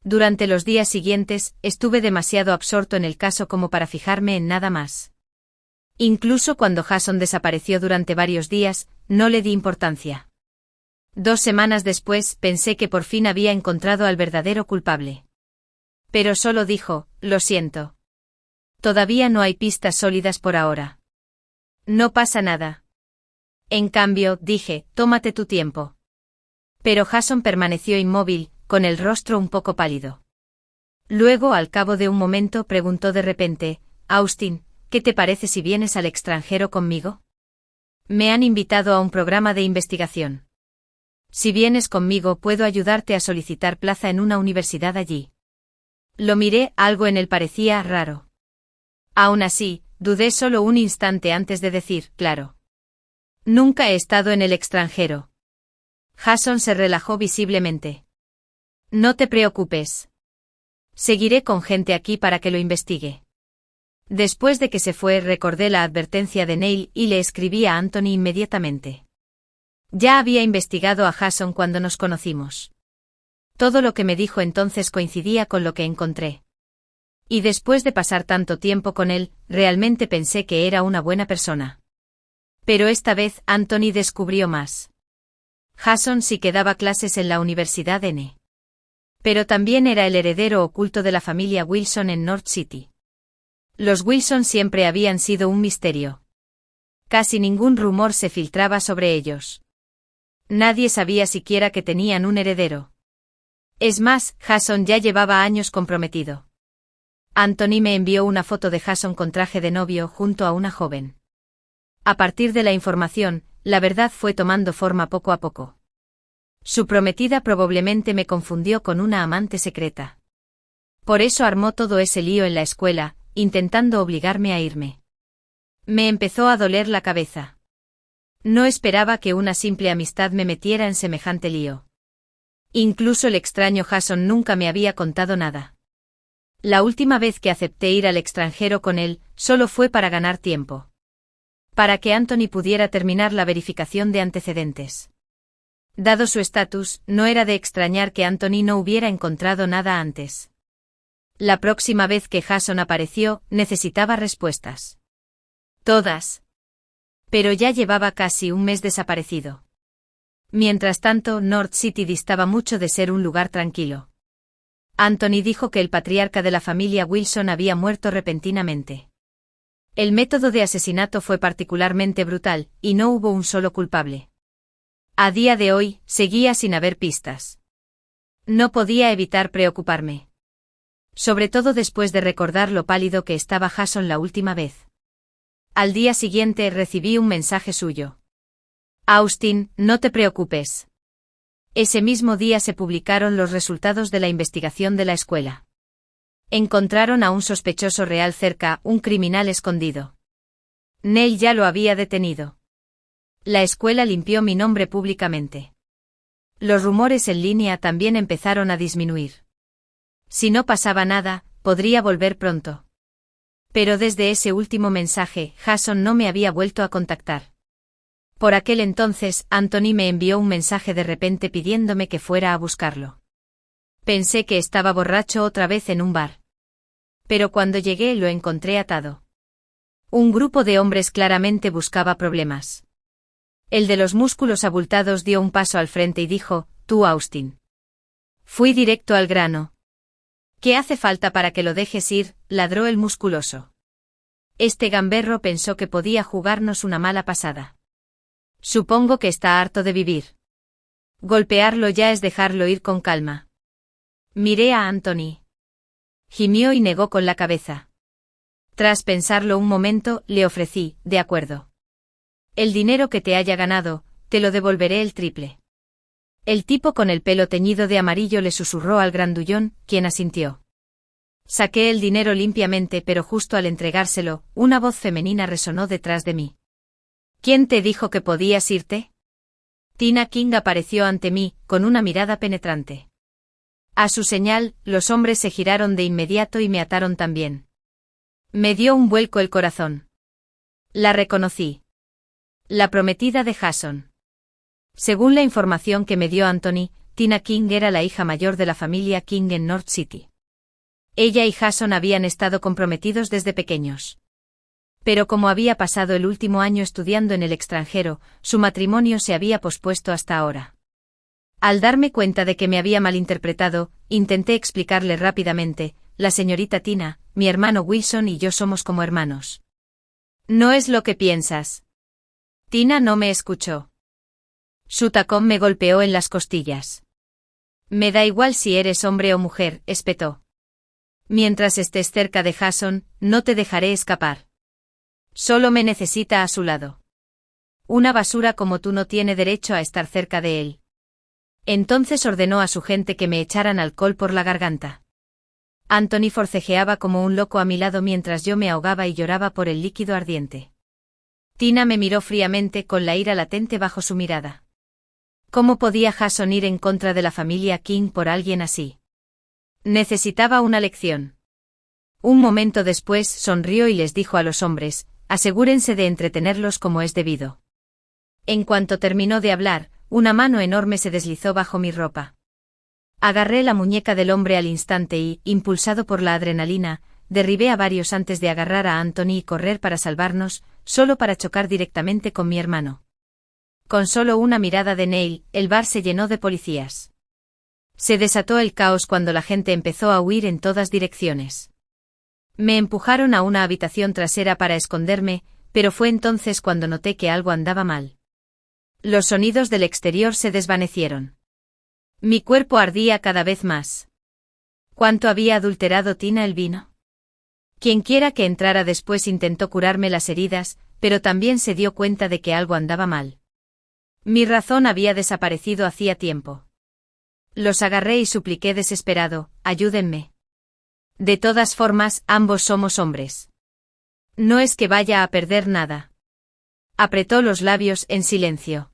Speaker 1: Durante los días siguientes, estuve demasiado absorto en el caso como para fijarme en nada más. Incluso cuando Jason desapareció durante varios días, no le di importancia. 2 semanas después pensé que por fin había encontrado al verdadero culpable. Pero solo dijo, lo siento. Todavía no hay pistas sólidas por ahora. No pasa nada. En cambio, dije, tómate tu tiempo. Pero Jason permaneció inmóvil, con el rostro un poco pálido. Luego, al cabo de un momento, preguntó de repente, Austin, ¿qué te parece si vienes al extranjero conmigo? Me han invitado a un programa de investigación. Si vienes conmigo puedo ayudarte a solicitar plaza en una universidad allí. Lo miré, algo en él parecía raro. Aún así, dudé solo un instante antes de decir, claro. Nunca he estado en el extranjero. Jason se relajó visiblemente. No te preocupes. Seguiré con gente aquí para que lo investigue. Después de que se fue, recordé la advertencia de Nell y le escribí a Anthony inmediatamente. Ya había investigado a Jason cuando nos conocimos. Todo lo que me dijo entonces coincidía con lo que encontré. Y después de pasar tanto tiempo con él, realmente pensé que era una buena persona. Pero esta vez Anthony descubrió más. Jason sí que daba clases en la Universidad N. Pero también era el heredero oculto de la familia Wilson en North City. Los Wilson siempre habían sido un misterio. Casi ningún rumor se filtraba sobre ellos. Nadie sabía siquiera que tenían un heredero. Es más, Jason ya llevaba años comprometido. Anthony me envió una foto de Jason con traje de novio junto a una joven. A partir de la información, la verdad fue tomando forma poco a poco. Su prometida probablemente me confundió con una amante secreta. Por eso armó todo ese lío en la escuela, intentando obligarme a irme. Me empezó a doler la cabeza. No esperaba que una simple amistad me metiera en semejante lío. Incluso el extraño Jason nunca me había contado nada. La última vez que acepté ir al extranjero con él, solo fue para ganar tiempo. Para que Anthony pudiera terminar la verificación de antecedentes. Dado su estatus, no era de extrañar que Anthony no hubiera encontrado nada antes. La próxima vez que Jason apareció, necesitaba respuestas. Todas. Pero ya llevaba casi un mes desaparecido. Mientras tanto, North City distaba mucho de ser un lugar tranquilo. Anthony dijo que el patriarca de la familia Wilson había muerto repentinamente. El método de asesinato fue particularmente brutal, y no hubo un solo culpable. A día de hoy, seguía sin haber pistas. No podía evitar preocuparme. Sobre todo después de recordar lo pálido que estaba Jason la última vez. Al día siguiente recibí un mensaje suyo. Austin, no te preocupes. Ese mismo día se publicaron los resultados de la investigación de la escuela. Encontraron a un sospechoso real cerca, un criminal escondido. Nell ya lo había detenido. La escuela limpió mi nombre públicamente. Los rumores en línea también empezaron a disminuir. Si no pasaba nada, podría volver pronto. Pero desde ese último mensaje, Jason no me había vuelto a contactar. Por aquel entonces, Anthony me envió un mensaje de repente pidiéndome que fuera a buscarlo. Pensé que estaba borracho otra vez en un bar. Pero cuando llegué lo encontré atado. Un grupo de hombres claramente buscaba problemas. El de los músculos abultados dio un paso al frente y dijo, «Tú, Austin». Fui directo al grano. «¿Qué hace falta para que lo dejes ir?», ladró el musculoso. Este gamberro pensó que podía jugarnos una mala pasada. Supongo que está harto de vivir. Golpearlo ya es dejarlo ir con calma. Miré a Anthony. Gimió y negó con la cabeza. Tras pensarlo un momento, le ofrecí, «De acuerdo. El dinero que te haya ganado, te lo devolveré el triple». El tipo con el pelo teñido de amarillo le susurró al grandullón, quien asintió. Saqué el dinero limpiamente, pero justo al entregárselo, una voz femenina resonó detrás de mí. «¿Quién te dijo que podías irte?». Tina King apareció ante mí, con una mirada penetrante. A su señal, los hombres se giraron de inmediato y me ataron también. Me dio un vuelco el corazón. La reconocí. La prometida de Jason. Según la información que me dio Anthony, Tina King era la hija mayor de la familia King en North City. Ella y Jason habían estado comprometidos desde pequeños. Pero como había pasado el último año estudiando en el extranjero, su matrimonio se había pospuesto hasta ahora. Al darme cuenta de que me había malinterpretado, intenté explicarle rápidamente, «La señorita Tina, mi hermano Wilson y yo somos como hermanos». «No es lo que piensas». Tina no me escuchó. Su tacón me golpeó en las costillas. «Me da igual si eres hombre o mujer», espetó. «Mientras estés cerca de Jason, no te dejaré escapar. Solo me necesita a su lado. Una basura como tú no tiene derecho a estar cerca de él». Entonces ordenó a su gente que me echaran alcohol por la garganta. Anthony forcejeaba como un loco a mi lado mientras yo me ahogaba y lloraba por el líquido ardiente. Tina me miró fríamente con la ira latente bajo su mirada. ¿Cómo podía Jason ir en contra de la familia King por alguien así? Necesitaba una lección. Un momento después sonrió y les dijo a los hombres, «Asegúrense de entretenerlos como es debido». En cuanto terminó de hablar, una mano enorme se deslizó bajo mi ropa. Agarré la muñeca del hombre al instante y, impulsado por la adrenalina, derribé a varios antes de agarrar a Anthony y correr para salvarnos, solo para chocar directamente con mi hermano. Con solo una mirada de Neil, el bar se llenó de policías. Se desató el caos cuando la gente empezó a huir en todas direcciones. Me empujaron a una habitación trasera para esconderme, pero fue entonces cuando noté que algo andaba mal. Los sonidos del exterior se desvanecieron. Mi cuerpo ardía cada vez más. ¿Cuánto había adulterado Tina el vino? Quienquiera que entrara después intentó curarme las heridas, pero también se dio cuenta de que algo andaba mal. Mi razón había desaparecido hacía tiempo. Los agarré y supliqué desesperado, «Ayúdenme. De todas formas, ambos somos hombres. No es que vaya a perder nada». Apretó los labios en silencio.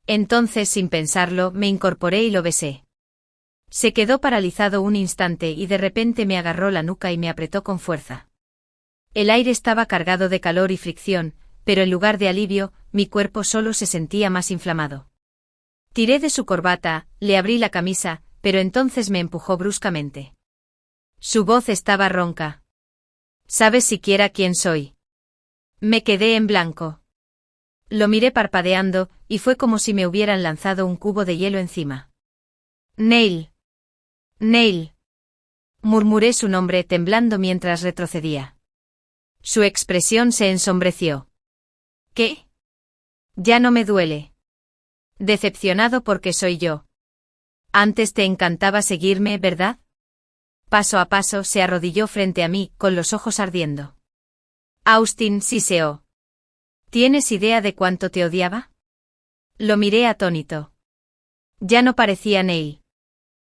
Speaker 1: Entonces, sin pensarlo, me incorporé y lo besé. Se quedó paralizado un instante y de repente me agarró la nuca y me apretó con fuerza. El aire estaba cargado de calor y fricción, pero en lugar de alivio, mi cuerpo solo se sentía más inflamado. Tiré de su corbata, le abrí la camisa, pero entonces me empujó bruscamente. Su voz estaba ronca. «¿Sabes siquiera quién soy?». Me quedé en blanco. Lo miré parpadeando, y fue como si me hubieran lanzado un cubo de hielo encima. «Neil. Neil». Murmuré su nombre temblando mientras retrocedía. Su expresión se ensombreció. «¿Qué? Ya no me duele». Decepcionado porque soy yo. Antes te encantaba seguirme, ¿verdad? Paso a paso se arrodilló frente a mí, con los ojos ardiendo. Austin siseó. ¿Tienes idea de cuánto te odiaba? Lo miré atónito. Ya no parecía Neil.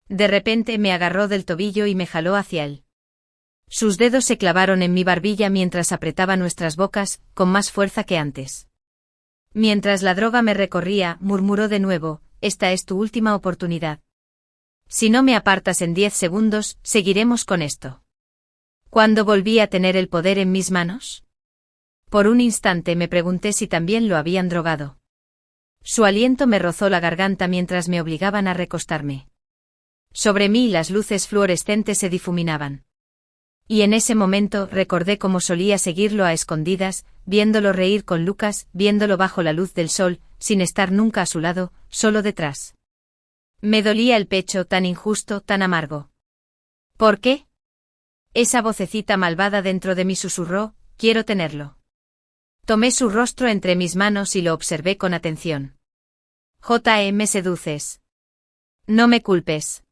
Speaker 1: De repente me agarró del tobillo y me jaló hacia él. Sus dedos se clavaron en mi barbilla mientras apretaba nuestras bocas, con más fuerza que antes. Mientras la droga me recorría, murmuró de nuevo, «Esta es tu última oportunidad. Si no me apartas en 10 segundos, seguiremos con esto». ¿Cuándo volví a tener el poder en mis manos? Por un instante me pregunté si también lo habían drogado. Su aliento me rozó la garganta mientras me obligaban a recostarme. Sobre mí las luces fluorescentes se difuminaban. Y en ese momento recordé cómo solía seguirlo a escondidas, viéndolo reír con Lucas, viéndolo bajo la luz del sol, sin estar nunca a su lado, solo detrás. Me dolía el pecho, tan injusto, tan amargo. ¿Por qué? Esa vocecita malvada dentro de mí susurró, quiero tenerlo. Tomé su rostro entre mis manos y lo observé con atención. Me seduces. No me culpes.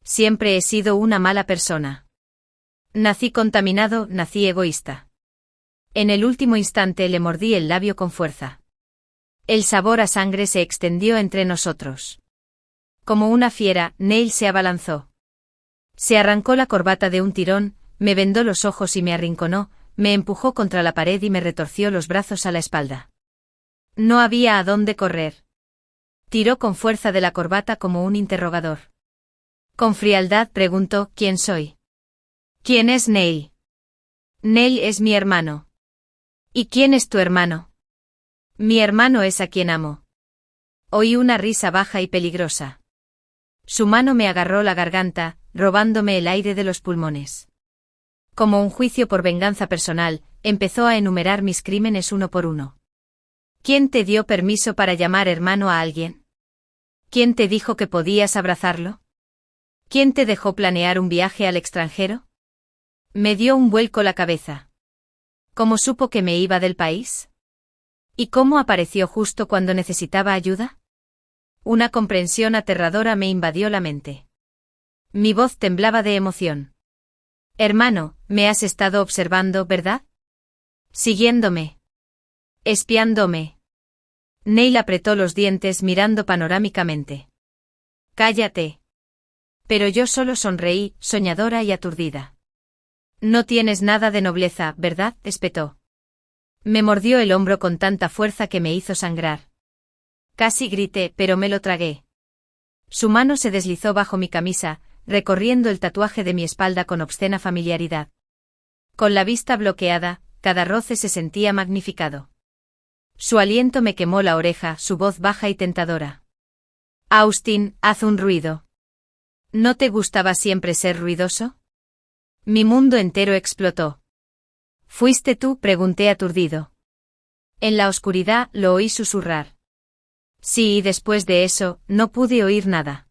Speaker 1: Siempre he sido una mala persona. Nací contaminado, nací egoísta. En el último instante le mordí el labio con fuerza. El sabor a sangre se extendió entre nosotros. Como una fiera, Neil se abalanzó. Se arrancó la corbata de un tirón, me vendó los ojos y me arrinconó, me empujó contra la pared y me retorció los brazos a la espalda. No había a dónde correr. Tiró con fuerza de la corbata como un interrogador. Con frialdad preguntó, ¿quién soy? ¿Quién es Neil? Neil es mi hermano. ¿Y quién es tu hermano? Mi hermano es a quien amo. Oí una risa baja y peligrosa. Su mano me agarró la garganta, robándome el aire de los pulmones. Como un juicio por venganza personal, empezó a enumerar mis crímenes uno por uno. ¿Quién te dio permiso para llamar hermano a alguien? ¿Quién te dijo que podías abrazarlo? ¿Quién te dejó planear un viaje al extranjero? Me dio un vuelco la cabeza. ¿Cómo supo que me iba del país? ¿Y cómo apareció justo cuando necesitaba ayuda? Una comprensión aterradora me invadió la mente. Mi voz temblaba de emoción. Hermano, me has estado observando, ¿verdad? Siguiéndome. Espiándome. Neil apretó los dientes mirando panorámicamente. Cállate. Pero yo solo sonreí, soñadora y aturdida. No tienes nada de nobleza, ¿verdad? Espetó. Me mordió el hombro con tanta fuerza que me hizo sangrar. Casi grité, pero me lo tragué. Su mano se deslizó bajo mi camisa, recorriendo el tatuaje de mi espalda con obscena familiaridad. Con la vista bloqueada, cada roce se sentía magnificado. Su aliento me quemó la oreja, su voz baja y tentadora. Austin, haz un ruido. ¿No te gustaba siempre ser ruidoso? Mi mundo entero explotó. ¿Fuiste tú?, pregunté aturdido. En la oscuridad lo oí susurrar. Sí, y después de eso, no pude oír nada.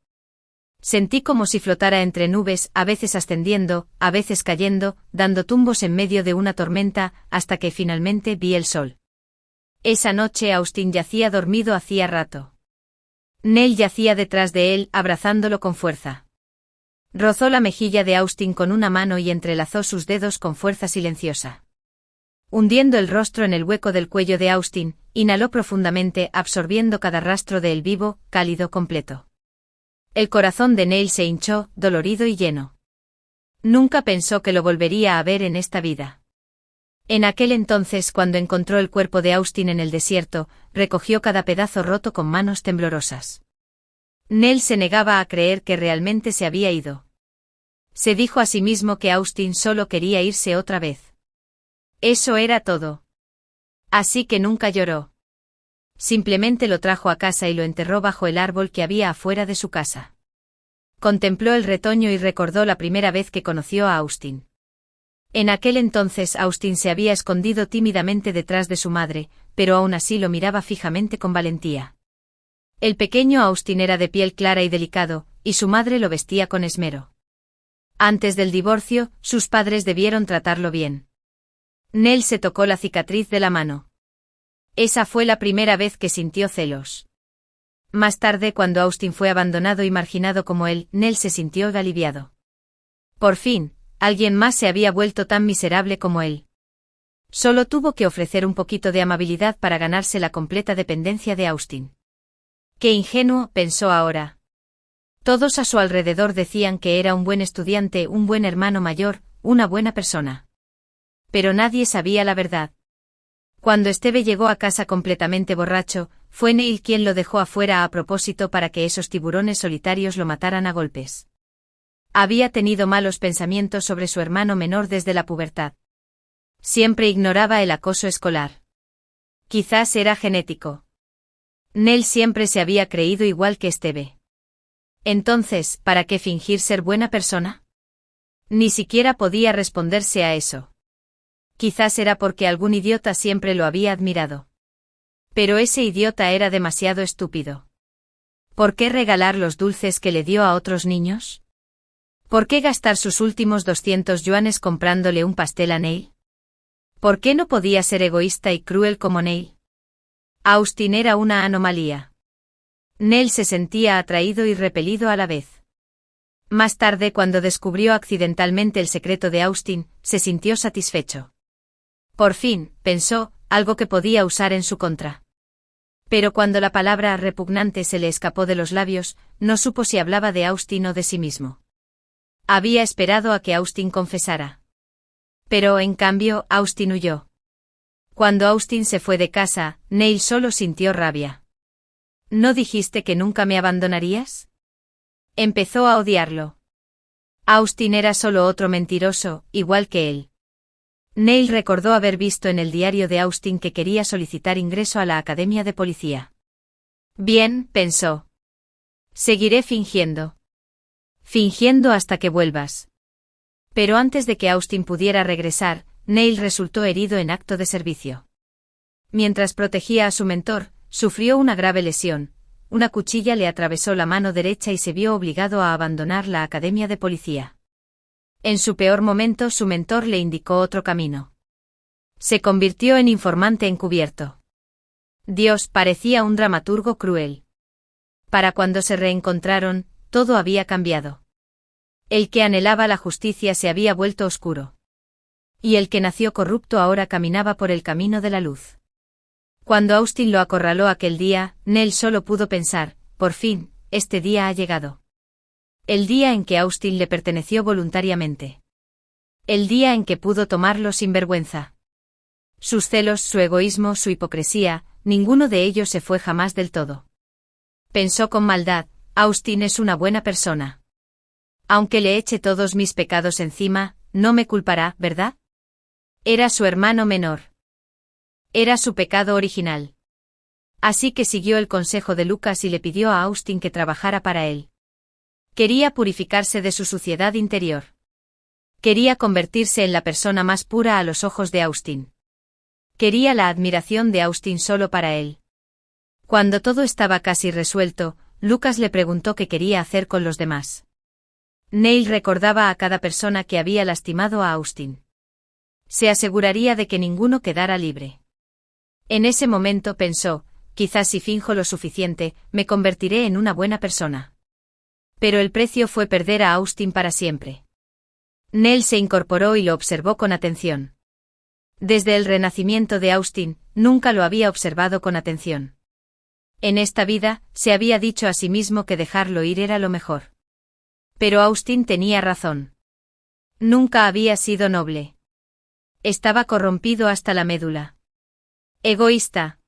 Speaker 1: Sentí como si flotara entre nubes, a veces ascendiendo, a veces cayendo, dando tumbos en medio de una tormenta, hasta que finalmente vi el sol. Esa noche Austin yacía dormido hacía rato. Neil yacía detrás de él, abrazándolo con fuerza. Rozó la mejilla de Austin con una mano y entrelazó sus dedos con fuerza silenciosa. Hundiendo el rostro en el hueco del cuello de Austin, inhaló profundamente, absorbiendo cada rastro de él vivo, cálido, completo. El corazón de Neil se hinchó, dolorido y lleno. Nunca pensó que lo volvería a ver en esta vida. En aquel entonces, cuando encontró el cuerpo de Austin en el desierto, recogió cada pedazo roto con manos temblorosas. Neil se negaba a creer que realmente se había ido. Se dijo a sí mismo que Austin solo quería irse otra vez. Eso era todo. Así que nunca lloró. Simplemente lo trajo a casa y lo enterró bajo el árbol que había afuera de su casa. Contempló el retoño y recordó la primera vez que conoció a Austin. En aquel entonces Austin se había escondido tímidamente detrás de su madre, pero aún así lo miraba fijamente con valentía. El pequeño Austin era de piel clara y delicado, y su madre lo vestía con esmero. Antes del divorcio, sus padres debieron tratarlo bien. Neil se tocó la cicatriz de la mano. Esa fue la primera vez que sintió celos. Más tarde, cuando Austin fue abandonado y marginado como él, Neil se sintió aliviado. Por fin, alguien más se había vuelto tan miserable como él. Solo tuvo que ofrecer un poquito de amabilidad para ganarse la completa dependencia de Austin. Qué ingenuo, pensó ahora. Todos a su alrededor decían que era un buen estudiante, un buen hermano mayor, una buena persona. Pero nadie sabía la verdad. Cuando Steve llegó a casa completamente borracho, fue Neil quien lo dejó afuera a propósito para que esos tiburones solitarios lo mataran a golpes. Había tenido malos pensamientos sobre su hermano menor desde la pubertad. Siempre ignoraba el acoso escolar. Quizás era genético. Nell siempre se había creído igual que Steve. Entonces, ¿para qué fingir ser buena persona? Ni siquiera podía responderse a eso. Quizás era porque algún idiota siempre lo había admirado. Pero ese idiota era demasiado estúpido. ¿Por qué regalar los dulces que le dio a otros niños? ¿Por qué gastar sus últimos 200 yuanes comprándole un pastel a Neil? ¿Por qué no podía ser egoísta y cruel como Neil? Austin era una anomalía. Neil se sentía atraído y repelido a la vez. Más tarde, cuando descubrió accidentalmente el secreto de Austin, se sintió satisfecho. Por fin, pensó, algo que podía usar en su contra. Pero cuando la palabra repugnante se le escapó de los labios, no supo si hablaba de Austin o de sí mismo. Había esperado a que Austin confesara. Pero, en cambio, Austin huyó. Cuando Austin se fue de casa, Neil solo sintió rabia. ¿No dijiste que nunca me abandonarías? Empezó a odiarlo. Austin era solo otro mentiroso, igual que él. Neil recordó haber visto en el diario de Austin que quería solicitar ingreso a la academia de policía. Bien, pensó. Seguiré fingiendo. Fingiendo hasta que vuelvas. Pero antes de que Austin pudiera regresar, Neil resultó herido en acto de servicio. Mientras protegía a su mentor, sufrió una grave lesión. Una cuchilla le atravesó la mano derecha y se vio obligado a abandonar la academia de policía. En su peor momento, su mentor le indicó otro camino. Se convirtió en informante encubierto. Dios, parecía un dramaturgo cruel. Para cuando se reencontraron, todo había cambiado. El que anhelaba la justicia se había vuelto oscuro. Y el que nació corrupto ahora caminaba por el camino de la luz. Cuando Austin lo acorraló aquel día, Neil solo pudo pensar, por fin, este día ha llegado. El día en que Austin le perteneció voluntariamente. El día en que pudo tomarlo sin vergüenza. Sus celos, su egoísmo, su hipocresía, ninguno de ellos se fue jamás del todo. Pensó con maldad, Austin es una buena persona. Aunque le eche todos mis pecados encima, no me culpará, ¿verdad? Era su hermano menor. Era su pecado original. Así que siguió el consejo de Lucas y le pidió a Austin que trabajara para él. Quería purificarse de su suciedad interior. Quería convertirse en la persona más pura a los ojos de Austin. Quería la admiración de Austin solo para él. Cuando todo estaba casi resuelto, Lucas le preguntó qué quería hacer con los demás. Neil recordaba a cada persona que había lastimado a Austin. Se aseguraría de que ninguno quedara libre. En ese momento pensó, quizás si finjo lo suficiente, me convertiré en una buena persona. Pero el precio fue perder a Austin para siempre. Neil se incorporó y lo observó con atención. Desde el renacimiento de Austin, nunca lo había observado con atención. En esta vida, se había dicho a sí mismo que dejarlo ir era lo mejor. Pero Austin tenía razón. Nunca había sido noble. Estaba corrompido hasta la médula. Egoísta.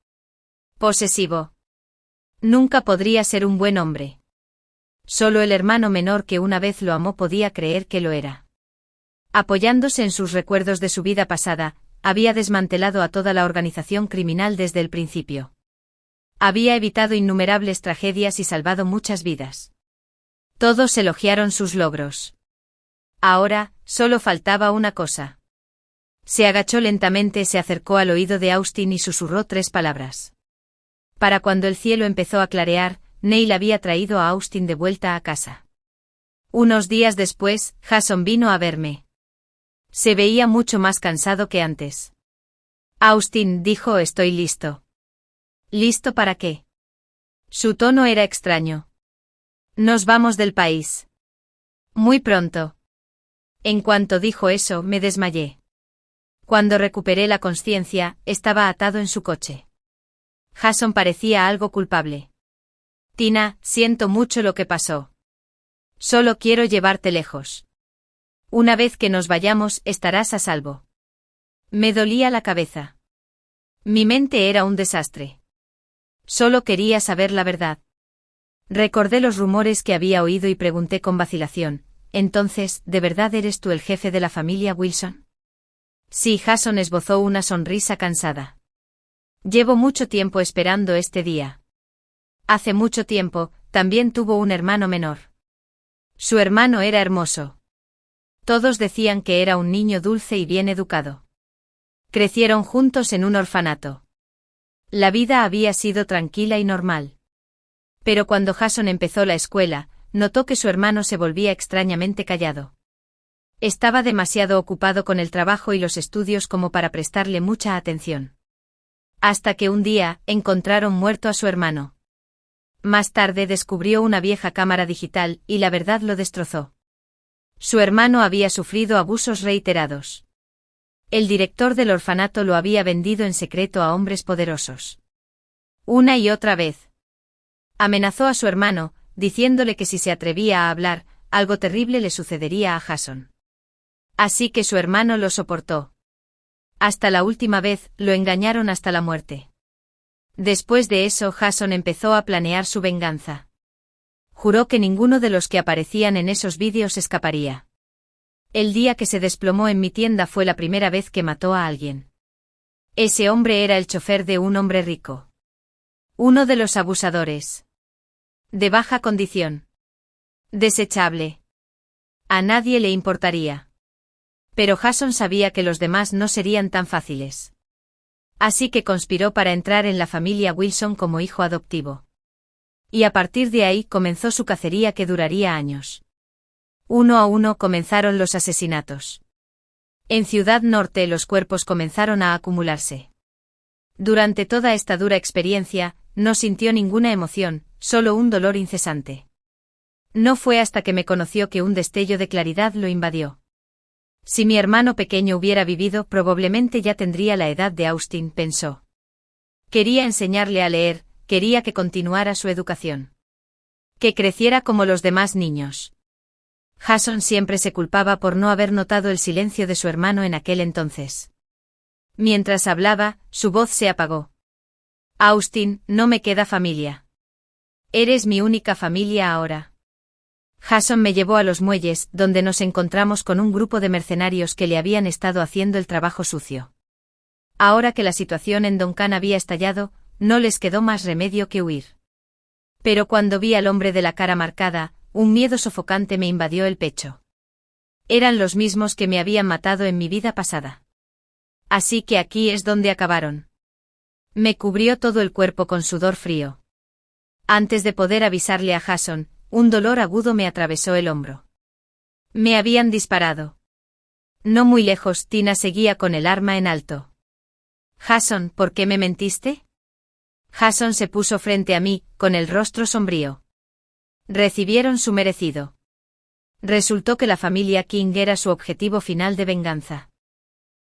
Speaker 1: Posesivo. Nunca podría ser un buen hombre. Solo el hermano menor que una vez lo amó podía creer que lo era. Apoyándose en sus recuerdos de su vida pasada, había desmantelado a toda la organización criminal desde el principio. Había evitado innumerables tragedias y salvado muchas vidas. Todos elogiaron sus logros. Ahora, solo faltaba una cosa. Se agachó lentamente, se acercó al oído de Austin y susurró 3 palabras. Para cuando el cielo empezó a clarear, Neil había traído a Austin de vuelta a casa. Unos días después, Jason vino a verme. Se veía mucho más cansado que antes. Austin, dijo, estoy listo. ¿Listo para qué? Su tono era extraño. Nos vamos del país. Muy pronto. En cuanto dijo eso, me desmayé. Cuando recuperé la consciencia, estaba atado en su coche. Jason parecía algo culpable. Tina, siento mucho lo que pasó. Solo quiero llevarte lejos. Una vez que nos vayamos, estarás a salvo. Me dolía la cabeza. Mi mente era un desastre. Solo quería saber la verdad. Recordé los rumores que había oído y pregunté con vacilación, entonces, ¿de verdad eres tú el jefe de la familia Wilson? Sí, Jason esbozó una sonrisa cansada. Llevo mucho tiempo esperando este día. Hace mucho tiempo, también tuvo un hermano menor. Su hermano era hermoso. Todos decían que era un niño dulce y bien educado. Crecieron juntos en un orfanato. La vida había sido tranquila y normal. Pero cuando Jason empezó la escuela, notó que su hermano se volvía extrañamente callado. Estaba demasiado ocupado con el trabajo y los estudios como para prestarle mucha atención. Hasta que un día, encontraron muerto a su hermano. Más tarde descubrió una vieja cámara digital y la verdad lo destrozó. Su hermano había sufrido abusos reiterados. El director del orfanato lo había vendido en secreto a hombres poderosos. Una y otra vez. Amenazó a su hermano, diciéndole que si se atrevía a hablar, algo terrible le sucedería a Jason. Así que su hermano lo soportó. Hasta la última vez, lo engañaron hasta la muerte. Después de eso, Jason empezó a planear su venganza. Juró que ninguno de los que aparecían en esos vídeos escaparía. El día que se desplomó en mi tienda fue la primera vez que mató a alguien. Ese hombre era el chofer de un hombre rico. Uno de los abusadores. De baja condición. Desechable. A nadie le importaría. Pero Jason sabía que los demás no serían tan fáciles. Así que conspiró para entrar en la familia Wilson como hijo adoptivo. Y a partir de ahí comenzó su cacería que duraría años. Uno a uno comenzaron los asesinatos. En Ciudad Norte los cuerpos comenzaron a acumularse. Durante toda esta dura experiencia, no sintió ninguna emoción, solo un dolor incesante. No fue hasta que me conoció que un destello de claridad lo invadió. Si mi hermano pequeño hubiera vivido, probablemente ya tendría la edad de Austin, pensó. Quería enseñarle a leer, quería que continuara su educación. Que creciera como los demás niños. Jason siempre se culpaba por no haber notado el silencio de su hermano en aquel entonces. Mientras hablaba, su voz se apagó. Austin, no me queda familia. Eres mi única familia ahora. Jason me llevó a los muelles, donde nos encontramos con un grupo de mercenarios que le habían estado haciendo el trabajo sucio. Ahora que la situación en Duncan había estallado, no les quedó más remedio que huir. Pero cuando vi al hombre de la cara marcada, un miedo sofocante me invadió el pecho. Eran los mismos que me habían matado en mi vida pasada. Así que aquí es donde acabaron. Me cubrió todo el cuerpo con sudor frío. Antes de poder avisarle a Jason, un dolor agudo me atravesó el hombro. Me habían disparado. No muy lejos, Tina seguía con el arma en alto. Jason, ¿por qué me mentiste? Jason se puso frente a mí, con el rostro sombrío. Recibieron su merecido. Resultó que la familia King era su objetivo final de venganza.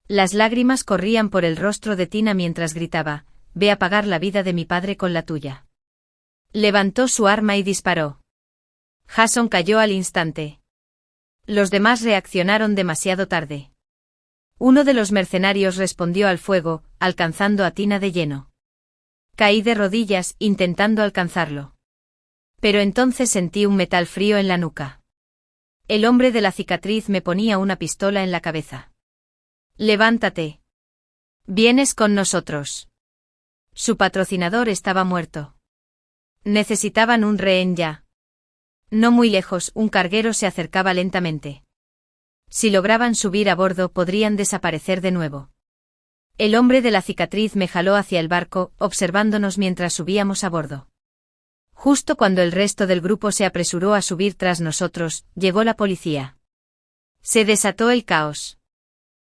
Speaker 1: Las lágrimas corrían por el rostro de Tina mientras gritaba, «Ve a pagar la vida de mi padre con la tuya». Levantó su arma y disparó. Jason cayó al instante. Los demás reaccionaron demasiado tarde. Uno de los mercenarios respondió al fuego, alcanzando a Tina de lleno. Caí de rodillas, intentando alcanzarlo. Pero entonces sentí un metal frío en la nuca. El hombre de la cicatriz me ponía una pistola en la cabeza. «Levántate. Vienes con nosotros». Su patrocinador estaba muerto. Necesitaban un rehén ya. No muy lejos, un carguero se acercaba lentamente. Si lograban subir a bordo, podrían desaparecer de nuevo. El hombre de la cicatriz me jaló hacia el barco, observándonos mientras subíamos a bordo. Justo cuando el resto del grupo se apresuró a subir tras nosotros, llegó la policía. Se desató el caos.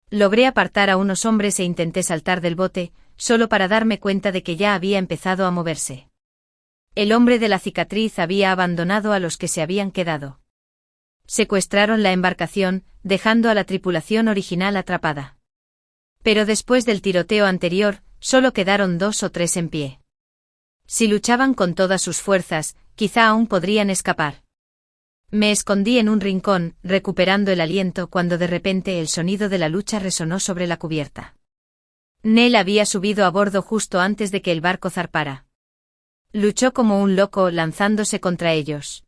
Speaker 1: Logré apartar a unos hombres e intenté saltar del bote, solo para darme cuenta de que ya había empezado a moverse. El hombre de la cicatriz había abandonado a los que se habían quedado. Secuestraron la embarcación, dejando a la tripulación original atrapada. Pero después del tiroteo anterior, solo quedaron 2 o 3 en pie. Si luchaban con todas sus fuerzas, quizá aún podrían escapar. Me escondí en un rincón, recuperando el aliento cuando de repente el sonido de la lucha resonó sobre la cubierta. Nell había subido a bordo justo antes de que el barco zarpara. Luchó como un loco lanzándose contra ellos.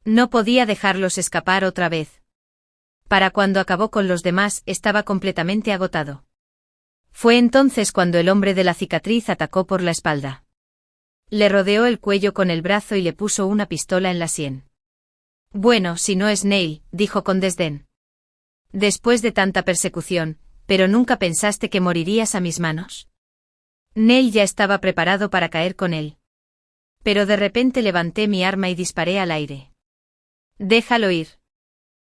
Speaker 1: No podía dejarlos escapar otra vez. Para cuando acabó con los demás estaba completamente agotado. Fue entonces cuando el hombre de la cicatriz atacó por la espalda. Le rodeó el cuello con el brazo y le puso una pistola en la sien. Bueno, si no es Neil, dijo con desdén. Después de tanta persecución, ¿pero nunca pensaste que morirías a mis manos? Neil ya estaba preparado para caer con él. Pero de repente levanté mi arma y disparé al aire. «Déjalo ir»,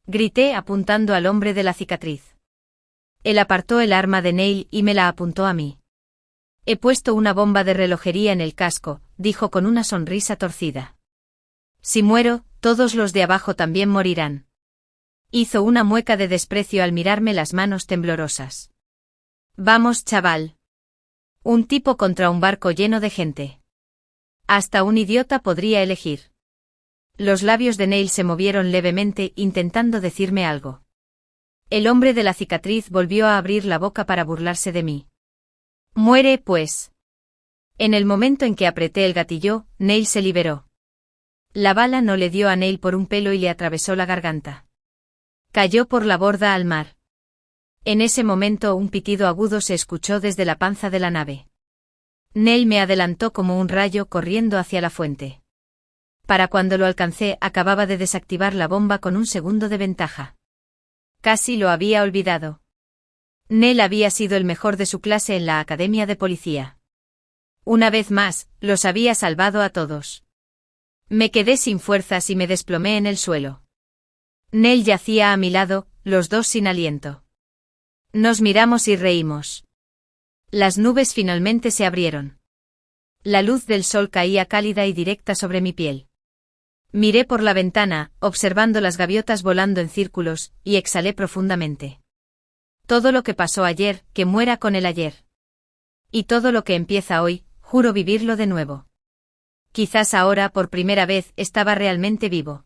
Speaker 1: grité apuntando al hombre de la cicatriz. Él apartó el arma de Neil y me la apuntó a mí. «He puesto una bomba de relojería en el casco», dijo con una sonrisa torcida. «Si muero, todos los de abajo también morirán». Hizo una mueca de desprecio al mirarme las manos temblorosas. «Vamos, chaval. Un tipo contra un barco lleno de gente. Hasta un idiota podría elegir». Los labios de Neil se movieron levemente intentando decirme algo. El hombre de la cicatriz volvió a abrir la boca para burlarse de mí. «Muere, pues». En el momento en que apreté el gatillo, Neil se liberó. La bala no le dio a Neil por un pelo y le atravesó la garganta. Cayó por la borda al mar. En ese momento un pitido agudo se escuchó desde la panza de la nave. Neil me adelantó como un rayo corriendo hacia la fuente. Para cuando lo alcancé acababa de desactivar la bomba con un segundo de ventaja. Casi lo había olvidado. Neil había sido el mejor de su clase en la academia de policía. Una vez más, los había salvado a todos. Me quedé sin fuerzas y me desplomé en el suelo. Neil yacía a mi lado, los dos sin aliento. Nos miramos y reímos. Las nubes finalmente se abrieron. La luz del sol caía cálida y directa sobre mi piel. Miré por la ventana, observando las gaviotas volando en círculos, y exhalé profundamente. Todo lo que pasó ayer, que muera con el ayer. Y todo lo que empieza hoy, juro vivirlo de nuevo. Quizás ahora por primera vez estaba realmente vivo.